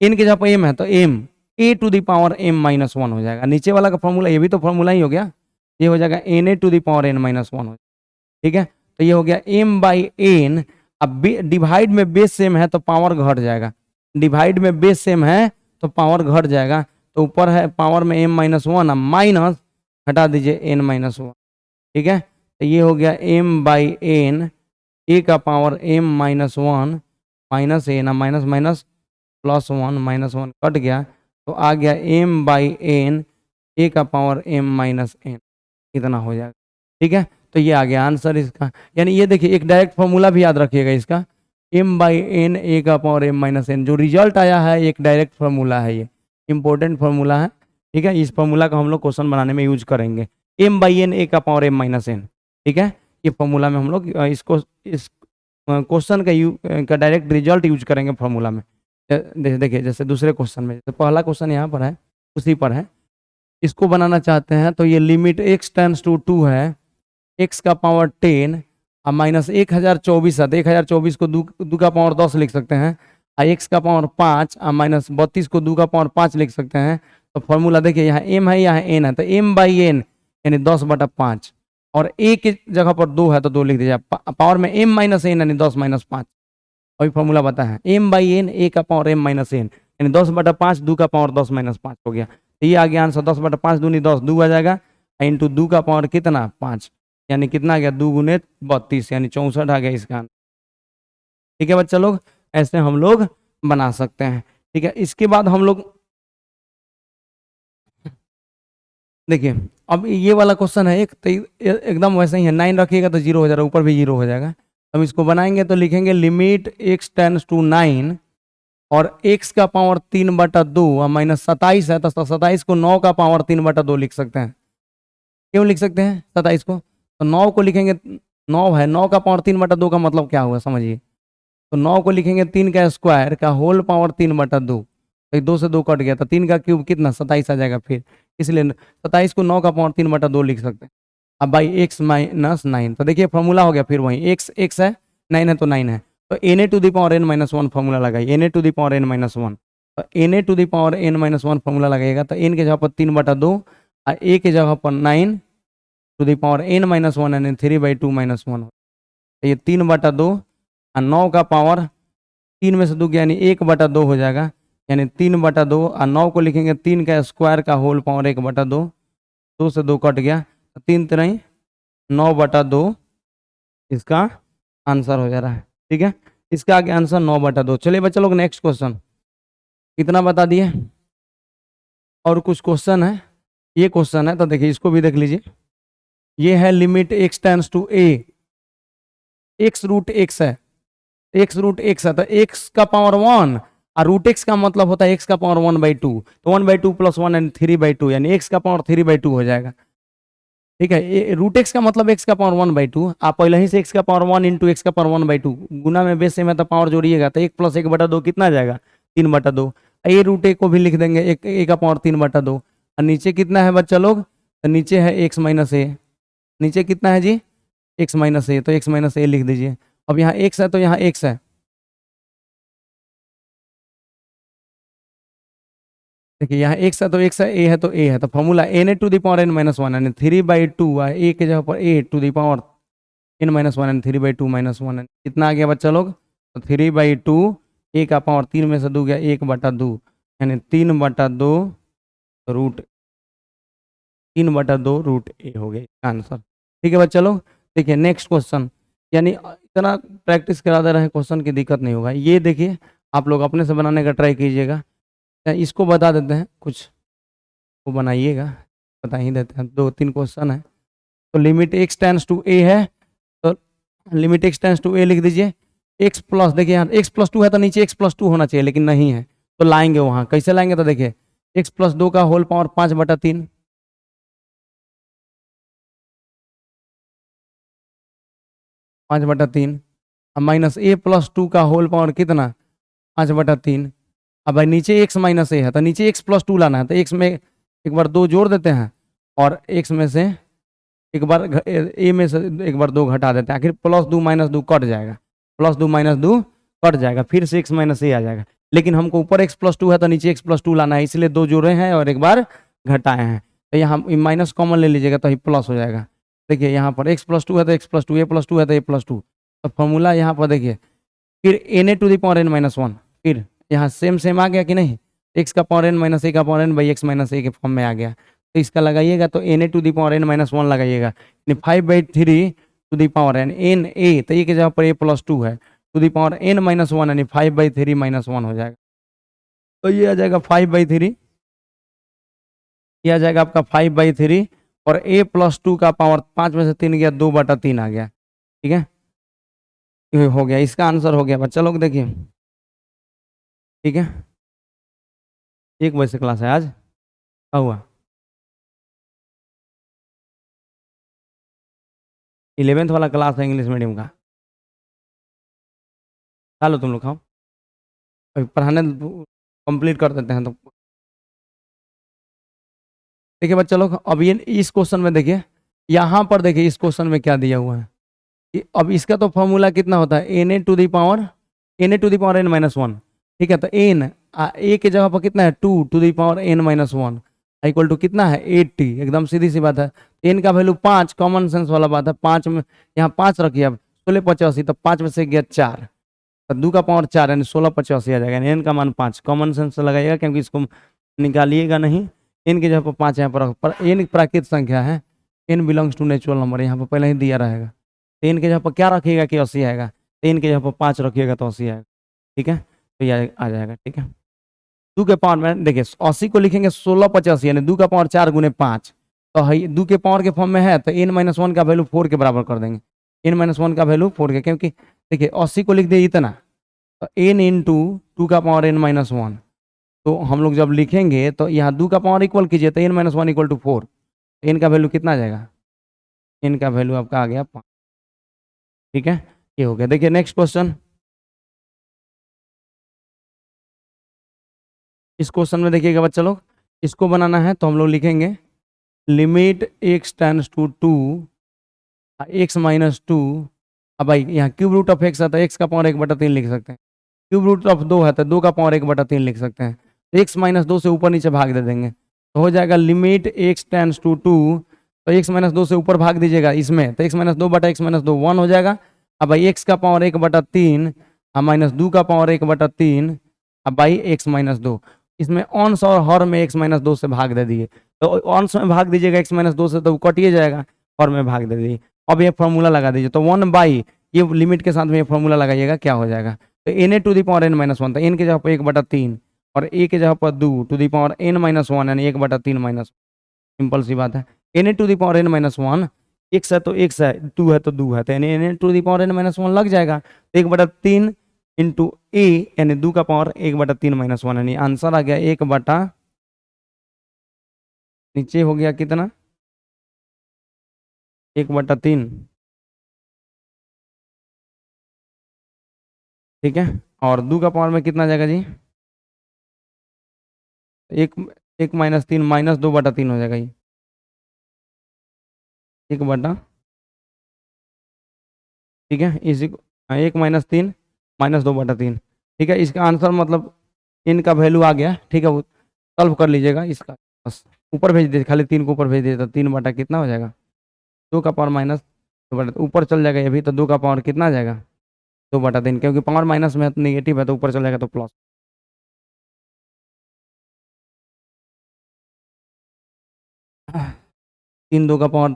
n के जगह पर m है तो m a to the power m minus 1 हो जाएगा। नीचे वाला का फॉर्मूला, ये भी तो फॉर्मूला ही हो गया, ये हो जाएगा n a to the power n minus 1 हो जाएगा। ठीक है, तो ये हो गया m बाई एन। अब डिवाइड में बेस सेम है तो पावर घट जाएगा, डिवाइड में बेस सेम है तो पावर घट जाएगा, तो ऊपर है पावर में m माइनस 1, अब माइनस हटा दीजिए n माइनस 1। ठीक है, तो ये हो गया m बाई एन, ए का पावर m माइनस 1 माइनस ए ना, minus minus plus 1, minus 1 cut गया, तो आ गया m बाई एन ए का पावर m माइनस एन, इतना हो जाएगा। ठीक है, तो ये आ गया आंसर इसका। यानी ये देखिए एक डायरेक्ट फॉर्मूला भी याद रखिएगा इसका, m बाई एन ए का पावर m माइनस एन, जो रिजल्ट आया है एक डायरेक्ट फार्मूला है, ये इंपॉर्टेंट फार्मूला है। ठीक है, इस फार्मूला का हम लोग क्वेश्चन बनाने में यूज करेंगे, m बाई एन ए का पावर m माइनस एन। ठीक है, ये फार्मूला में हम लोग इसको इस क्वेश्चन का डायरेक्ट रिजल्ट यूज करेंगे फार्मूला में। देखिए जैसे दूसरे क्वेश्चन में, जैसे पहला क्वेश्चन यहाँ पर है उसी पर है, इसको बनाना चाहते हैं तो ये लिमिट x टेंड्स टू 2 है, x का पावर 10 और माइनस 1024 है, तो 1024 को दो का पावर 10 लिख सकते हैं, और x का पावर 5 और माइनस 32 को 2 का पावर 5 लिख सकते हैं। तो फॉर्मूला देखिए यहाँ m है, यहाँ n है, तो m बाई एन यानी 10/5, और a की जगह पर 2 है तो 2 लिख दीजिए, पावर में m माइनस एन यानी 10 माइनस 5, वही फॉर्मूला बता है, m बाई एन ए का पावर m माइनस एन यानी 10/5, 2 का पावर 10 माइनस 5 हो गया। तो ये आ गया आंसर, 10/5 दूनी 10, 2 आ जाएगा, इंटू 2 का पावर कितना 5, यानी कितना आ गया 2 गुने 32 यानी 64 आ गया इसका आंसर। ठीक है बच्चा लोग, ऐसे हम लोग बना सकते हैं। ठीक है, इसके बाद हम लोग देखिए, अब ये वाला क्वेश्चन है एक, तो एकदम वैसे ही है, 9 रखिएगा तो 0 हो जाएगा, ऊपर भी 0 हो जाएगा। हम इसको बनाएंगे तो लिखेंगे लिमिट x टेंड्स टू 9 और x का पावर 3/2 और माइनस 27 है, तो 27 को 9 का पावर 3/2 लिख सकते हैं। क्यों लिख सकते हैं 27 को, तो 9 को लिखेंगे, 9 है, 9 का पावर 3/2 का मतलब क्या हुआ समझिए, तो 9 को लिखेंगे 3 का स्क्वायर का होल पावर 3/2, तो 2 से 2 कट गया, तो 3 का क्यूब कितना 27 आ जाएगा फिर, इसलिए 27 को 9 का पावर 3/2 लिख सकते हैं। अब बाई x माइनस 9, तो देखिए फॉर्मूला हो गया फिर वही, x है, 9 है तो 9 है, तो n a to the power n minus 1 formula लगाइए, n a to the power n minus 1, तो n a to the power n minus 1 formula लगाइएगा, तो n के जगह पर 3/2 और a के जगह पर 9 to the power n minus 1 यानी 3/2 माइनस 1, तो ये 3/2 और 9 का पावर 3 में से 2 यानी 1/2 हो जाएगा, यानी 3/2 और 9 को लिखेंगे 3 का स्क्वायर का होल पावर 1/2, 2 से 2 कट गया, 3 3 9/2 इसका आंसर हो जा रहा है। ठीक है, इसका आगे आंसर 9/2। चलिए बच्चा लोग नेक्स्ट क्वेश्चन, कितना बता दिए, और कुछ क्वेश्चन है, ये क्वेश्चन है तो देखिए इसको भी देख लीजिए। ये है limit x tends to a, x root x है, x रूट x है, तो x का पावर 1 और रूट x का मतलब होता है x का पावर 1/2, तो 1/2 प्लस 1 यानी 3/2 यानी x का पावर 3/2 हो जाएगा। ठीक है, रूट x का मतलब x का पावर 1/2, आप पहले ही से x का पावर 1 इंटू एक्स का पावर 1/2 गुना में बेस से में तो पावर जोड़िएगा तो 1 प्लस 1/2 कितना आ जाएगा 3/2, ये रूट a को भी लिख देंगे, एक a का पावर 3/2, और नीचे कितना है बच्चा लोग, तो नीचे है x माइनस ए, नीचे कितना है जी x माइनस ए, तो x माइनस ए लिख दीजिए। अब यहाँ x है तो यहाँ x है, देखिए यहाँ x है तो x है, a है तो a है, तो formula n a to the power n minus 1 यानी 3/2 a के जगह पर a to the power n minus 1 यानी 3/2 माइनस 1, कितना आ गया बच्चा लोग, तो 3/2 a का पावर 3 में से 2 गया 1/2 यानी 3/2 रूट 3/2 रूट a हो गया आंसर। ठीक है बच्चा लोग, देखिए नेक्स्ट क्वेश्चन, यानी इतना प्रैक्टिस करा दे रहे हैं क्वेश्चन की दिक्कत नहीं होगा। ये देखिए आप लोग अपने से बनाने का ट्राई कीजिएगा। इसको बता देते हैं, कुछ वो बनाइएगा, बता ही देते हैं। 2-3 क्वेश्चन है। तो limit x tends to a है, तो limit x tends to a लिख दीजिए। x प्लस, देखिए यहाँ x प्लस 2 है तो नीचे x प्लस 2 होना चाहिए, लेकिन नहीं है, तो लाएंगे वहाँ। कैसे लाएंगे, तो देखिए x प्लस 2 का whole power 5/3, 5/3, minus a plus 2 का होल पावर कितना, 5/3। अब भाई नीचे x माइनस a है, तो नीचे x प्लस 2 लाना है, तो x में एक बार 2 जोड़ देते हैं, और x में से एक बार a में से एक बार 2 घटा देते हैं, आखिर प्लस 2 माइनस 2 कट जाएगा, प्लस 2 माइनस 2 कट जाएगा, फिर से x माइनस a आ जाएगा। लेकिन हमको ऊपर x प्लस 2 है तो नीचे x प्लस 2 लाना है, इसलिए 2 जोड़े हैं और एक बार घटाए हैं। तो यहाँ माइनस कॉमन ले लीजिएगा तो ये प्लस हो जाएगा। देखिए यहाँ पर x प्लस 2 है तो x प्लस 2, a प्लस 2 है तो a प्लस 2। तो फॉर्मूला यहाँ पर देखिए, फिर na to the power n minus 1, फिर यहाँ सेम सेम आ गया कि नहीं, x का पावर n माइनस a का power n by x minus a के फॉर्म में आ गया। तो इसका लगाइएगा तो na to the power n minus 1 लगाइएगा, यानी 5/3 to the power n, n a, तो a के जगह पर a प्लस 2 है, to the power n minus 1, यानी 5/3 माइनस 1 हो जाएगा। तो ये आ जाएगा 5/3, ये आ जाएगा आपका 5/3, और a प्लस 2 का पावर 5 में से 3 गया, 2/3 आ गया। ठीक है, ये हो गया, इसका आंसर हो गया बच्चा लोग। देखिए ठीक है, 1 बजे से क्लास है आज, क्या हुआ, 11th वाला क्लास है इंग्लिश मीडियम का। चलो तुम लोग खाओ, अभी पढ़ाने कंप्लीट कर देते हैं। तो देखिए बच्चा लोग, अब ये इस क्वेश्चन में देखिए, यहाँ पर देखिए इस क्वेश्चन में क्या दिया हुआ है कि अब इसका तो फॉर्मूला कितना होता है, n a to the power n minus 1। ठीक है, तो एन ए के जगह पर कितना है, 2 to the power n minus 1 equal to कितना है, 80। एकदम सीधी सी बात है। एन का वैल्यू 5, कॉमन सेंस वाला बात है, 5 में यहाँ 5 रखिए, अब 1685, तो 5 में से गया 4, तो 2 का पावर 4 यानी 1685 आ जाएगा। एन का मान 5, कॉमन सेंस से लगाइएगा क्योंकि इसको निकालिएगा नहीं। एन के जगह पर 5 यहाँ पर एन प्राकृत संख्या है, n belongs to natural number, यहाँ पर पहले ही दिया रहेगा। एन के जगह पर क्या रखिएगा कि 80 आएगा, एन के जगह पर 5 रखिएगा तो 80 आएगा। ठीक है, तो ये आ जाएगा। ठीक है, 2 के पावर में देखिए 80 को लिखेंगे 1685, यानी 2 का पावर 4 गुने 5, तो है 2 के पावर के फॉर्म में है, तो n माइनस 1 का वैल्यू 4 के बराबर कर देंगे। n माइनस 1 का वैल्यू 4 के, क्योंकि देखिए 80 को लिख दिए इतना, तो n इंटू 2 का पावर n माइनस 1, तो हम लोग जब लिखेंगे तो यहाँ 2 का पावर इक्वल कीजिए तो n minus 1 equal to 4, n का वैल्यू कितना आ जाएगा, n का वैल्यू आपका आ गया 5। ठीक है, ये हो गया। देखिए नेक्स्ट क्वेश्चन, इस क्वेश्चन में देखिएगा बच्चा लोग, इसको बनाना है तो हम लोग लिखेंगे limit x tends to 2 x minus 2। अब भाई यहाँ क्यूब रूट ऑफ एक्स है तो x का पावर 1/3 लिख सकते हैं, क्यूब रूट ऑफ 2 है तो 2 का पावर 1/3 लिख सकते हैं, तो x माइनस 2 से ऊपर नीचे भाग दे देंगे, तो हो जाएगा लिमिट x टेंस टू 2, तो x माइनस 2 से ऊपर भाग दीजिएगा इसमें, तो x माइनस 2 बटा x माइनस 2 1 हो जाएगा। अब भाई x का पावर 1/3 माइनस 2 का पावर 1/3, अब भाई x माइनस 2, इसमें अंश और हर में x माइनस 2 से भाग दे दिए, तो अंश में भाग दीजिएगा x माइनस 2 से तो कटिए जाएगा, हर में भाग दे दीजिए। अब ये फॉर्मूला लगा दीजिए, तो 1/, ये लिमिट के साथ में ये फॉर्मूला लगाइएगा, क्या हो जाएगा, तो n a to the power n minus 1, तो एन के जगह पर 1/3 और ए के जगह पर 2 to the power n minus 1, यानी 1/3 माइनस, सिंपल सी बात है। N a to the power n minus 1, x है तो एक्स है, 2 है तो 2 है, तो यानी n a to the power n minus 1 लग जाएगा, तो 1/3 इंटू ए, यानी 2 का पावर 1/3 माइनस 1, यानी आंसर आ गया 1 बटा, नीचे हो गया कितना, 1/3। ठीक है, और 2 का पावर में कितना जाएगा जी, 1 माइनस 3 माइनस 2/3 हो जाएगा ये, 1/, ठीक है, इसी 1 माइनस 3 माइनस 2/3। ठीक है, इसका आंसर मतलब इनका वैल्यू आ गया। ठीक है, वो सॉल्व कर लीजिएगा इसका, बस ऊपर भेज दीजिए, खाली 3 को ऊपर भेज दीजिए, तो 3 बटा कितना हो जाएगा, 2 का पावर माइनस 2/, ऊपर चल जाएगा ये भी, तो 2 का पावर कितना आ जाएगा, 2/3, क्योंकि पावर माइनस में नेगेटिव है तो ऊपर चल जाएगा तो प्लस। तीन 2 का पावर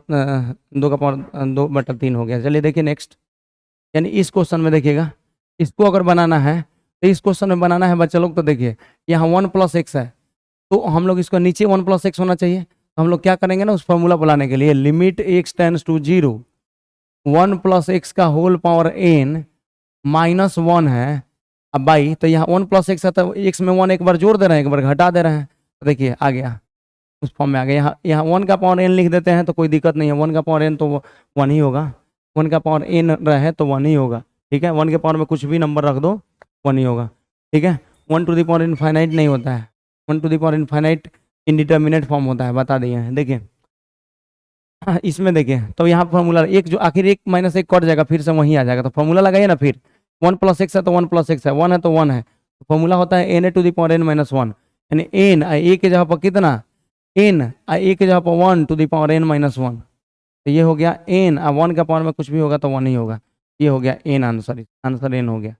2/3 हो गया। चलिए देखिए नेक्स्ट, यानी इस क्वेश्चन में देखिएगा, इसको अगर बनाना है तो इस क्वेश्चन में बनाना है बच्चा लोग, तो देखिए यहाँ 1 + x है, तो हम लोग इसको नीचे 1 + x होना चाहिए, तो हम लोग क्या करेंगे ना, उस फॉर्मूला बुलाने के लिए limit x tends to 0 1 + x का होल पावर n -1 है अब बाई, तो यहाँ 1 + x है तो x में 1 एक बार जोड़ दे रहे हैं, एक बार घटा दे रहे हैं, तो देखिए आ गया, उस फॉर्म में आ गया। यहाँ 1 का पावर n लिख देते हैं तो कोई दिक्कत नहीं है, 1 का पावर n तो 1 ही होगा, 1 का पावर n रहे तो 1 ही होगा, ठीक है। 1 के पावर में कुछ भी नंबर रख दो 1 ही होगा, ठीक है। 1 टू द पावर इनफाइनाइट नहीं होता है, 1 to the power infinite indeterminate form होता है, बता दिए हैं। देखिए इसमें देखिए, तो यहाँ फॉर्मूला एक जो आखिर 1 - 1 कट जाएगा, फिर से वहीं आ जाएगा, तो फॉर्मूला लगाइए ना, फिर 1 + x है तो 1 + x है, 1 है तो 1 है, तो फॉर्मूला होता है n to the power n - 1, यानी n a के जगह पर कितना, n a के जगह पर 1 टू द पावर n - 1, तो ये हो गया n, 1 का पावर में कुछ भी होगा तो 1 ही होगा, ये हो गया n आंसर, आंसर n हो गया,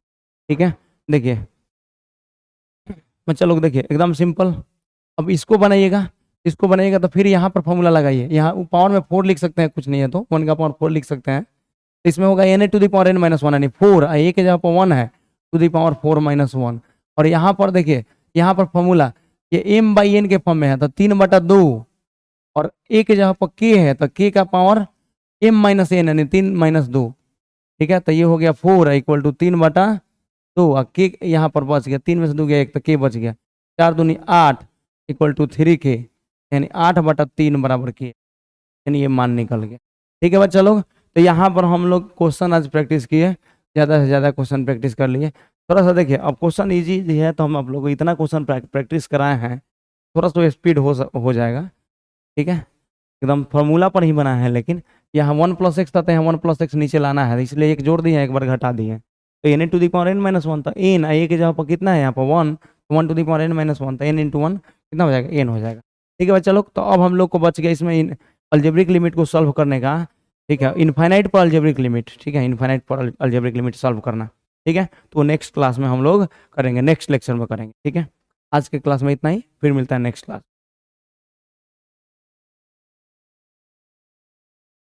ठीक है। देखिए बच्चा लोग देखिए एकदम सिंपल, अब इसको बनाइएगा तो फिर यहाँ पर फॉर्मूला लगाइए, यहाँ पावर में 4 लिख सकते हैं, कुछ नहीं है तो 1 का पावर 4 लिख सकते हैं, तो इसमें होगा n to the power n - 1, यानी 4 a के जगह पर 1 है टू द पावर 4 - 1, और यहाँ पर देखिए, यहाँ पर फॉर्मूला ये m/n के फॉर्म में है, तो 3/2, और a के जगह पर k है तो k का पावर m - n यानी 3 - 2, ठीक है। तो ये हो गया 4 = 3/2, और k यहाँ पर बच गया, 3 में से 2 गया 1 तो k बच गया, 4 दूनी 8 = 3k, यानी 8/3 बराबर k, यानी ये मान निकल गया, ठीक है बच्चा लोग। तो यहाँ पर हम लोग क्वेश्चन आज प्रैक्टिस किए, ज़्यादा से ज़्यादा क्वेश्चन प्रैक्टिस कर लिए, थोड़ा सा देखिए अब क्वेश्चन इजी है, तो हम आप लोग को इतना क्वेश्चन प्रैक्टिस कराए हैं, थोड़ा सा स्पीड हो जाएगा, ठीक है। एकदम फॉर्मूला पर ही बना है, लेकिन यहाँ 1 + x था तो यहाँ 1 + x नीचे लाना है, इसलिए एक जोड़ दिए, एक बार घटा दिए, तो n to the power n - 1, तो n a के जगह पर कितना है यहाँ पर 1 टू द पावर n - 1, तो n × 1 कितना हो जाएगा, n हो जाएगा, ठीक है बच्चा लोग। तो अब हम लोग को बच गया इसमें अलजेब्रिक लिमिट को सॉल्व करने का, ठीक है, इनफाइनाइट पर अलजेब्रिक लिमिट, ठीक है, इनफाइनाइट पर अलजेब्रिक लिमिट सॉल्व करना, ठीक है। तो नेक्स्ट क्लास में हम लोग करेंगे, नेक्स्ट लेक्चर में करेंगे, ठीक है। आज के क्लास में इतना ही, फिर मिलता है नेक्स्ट क्लास।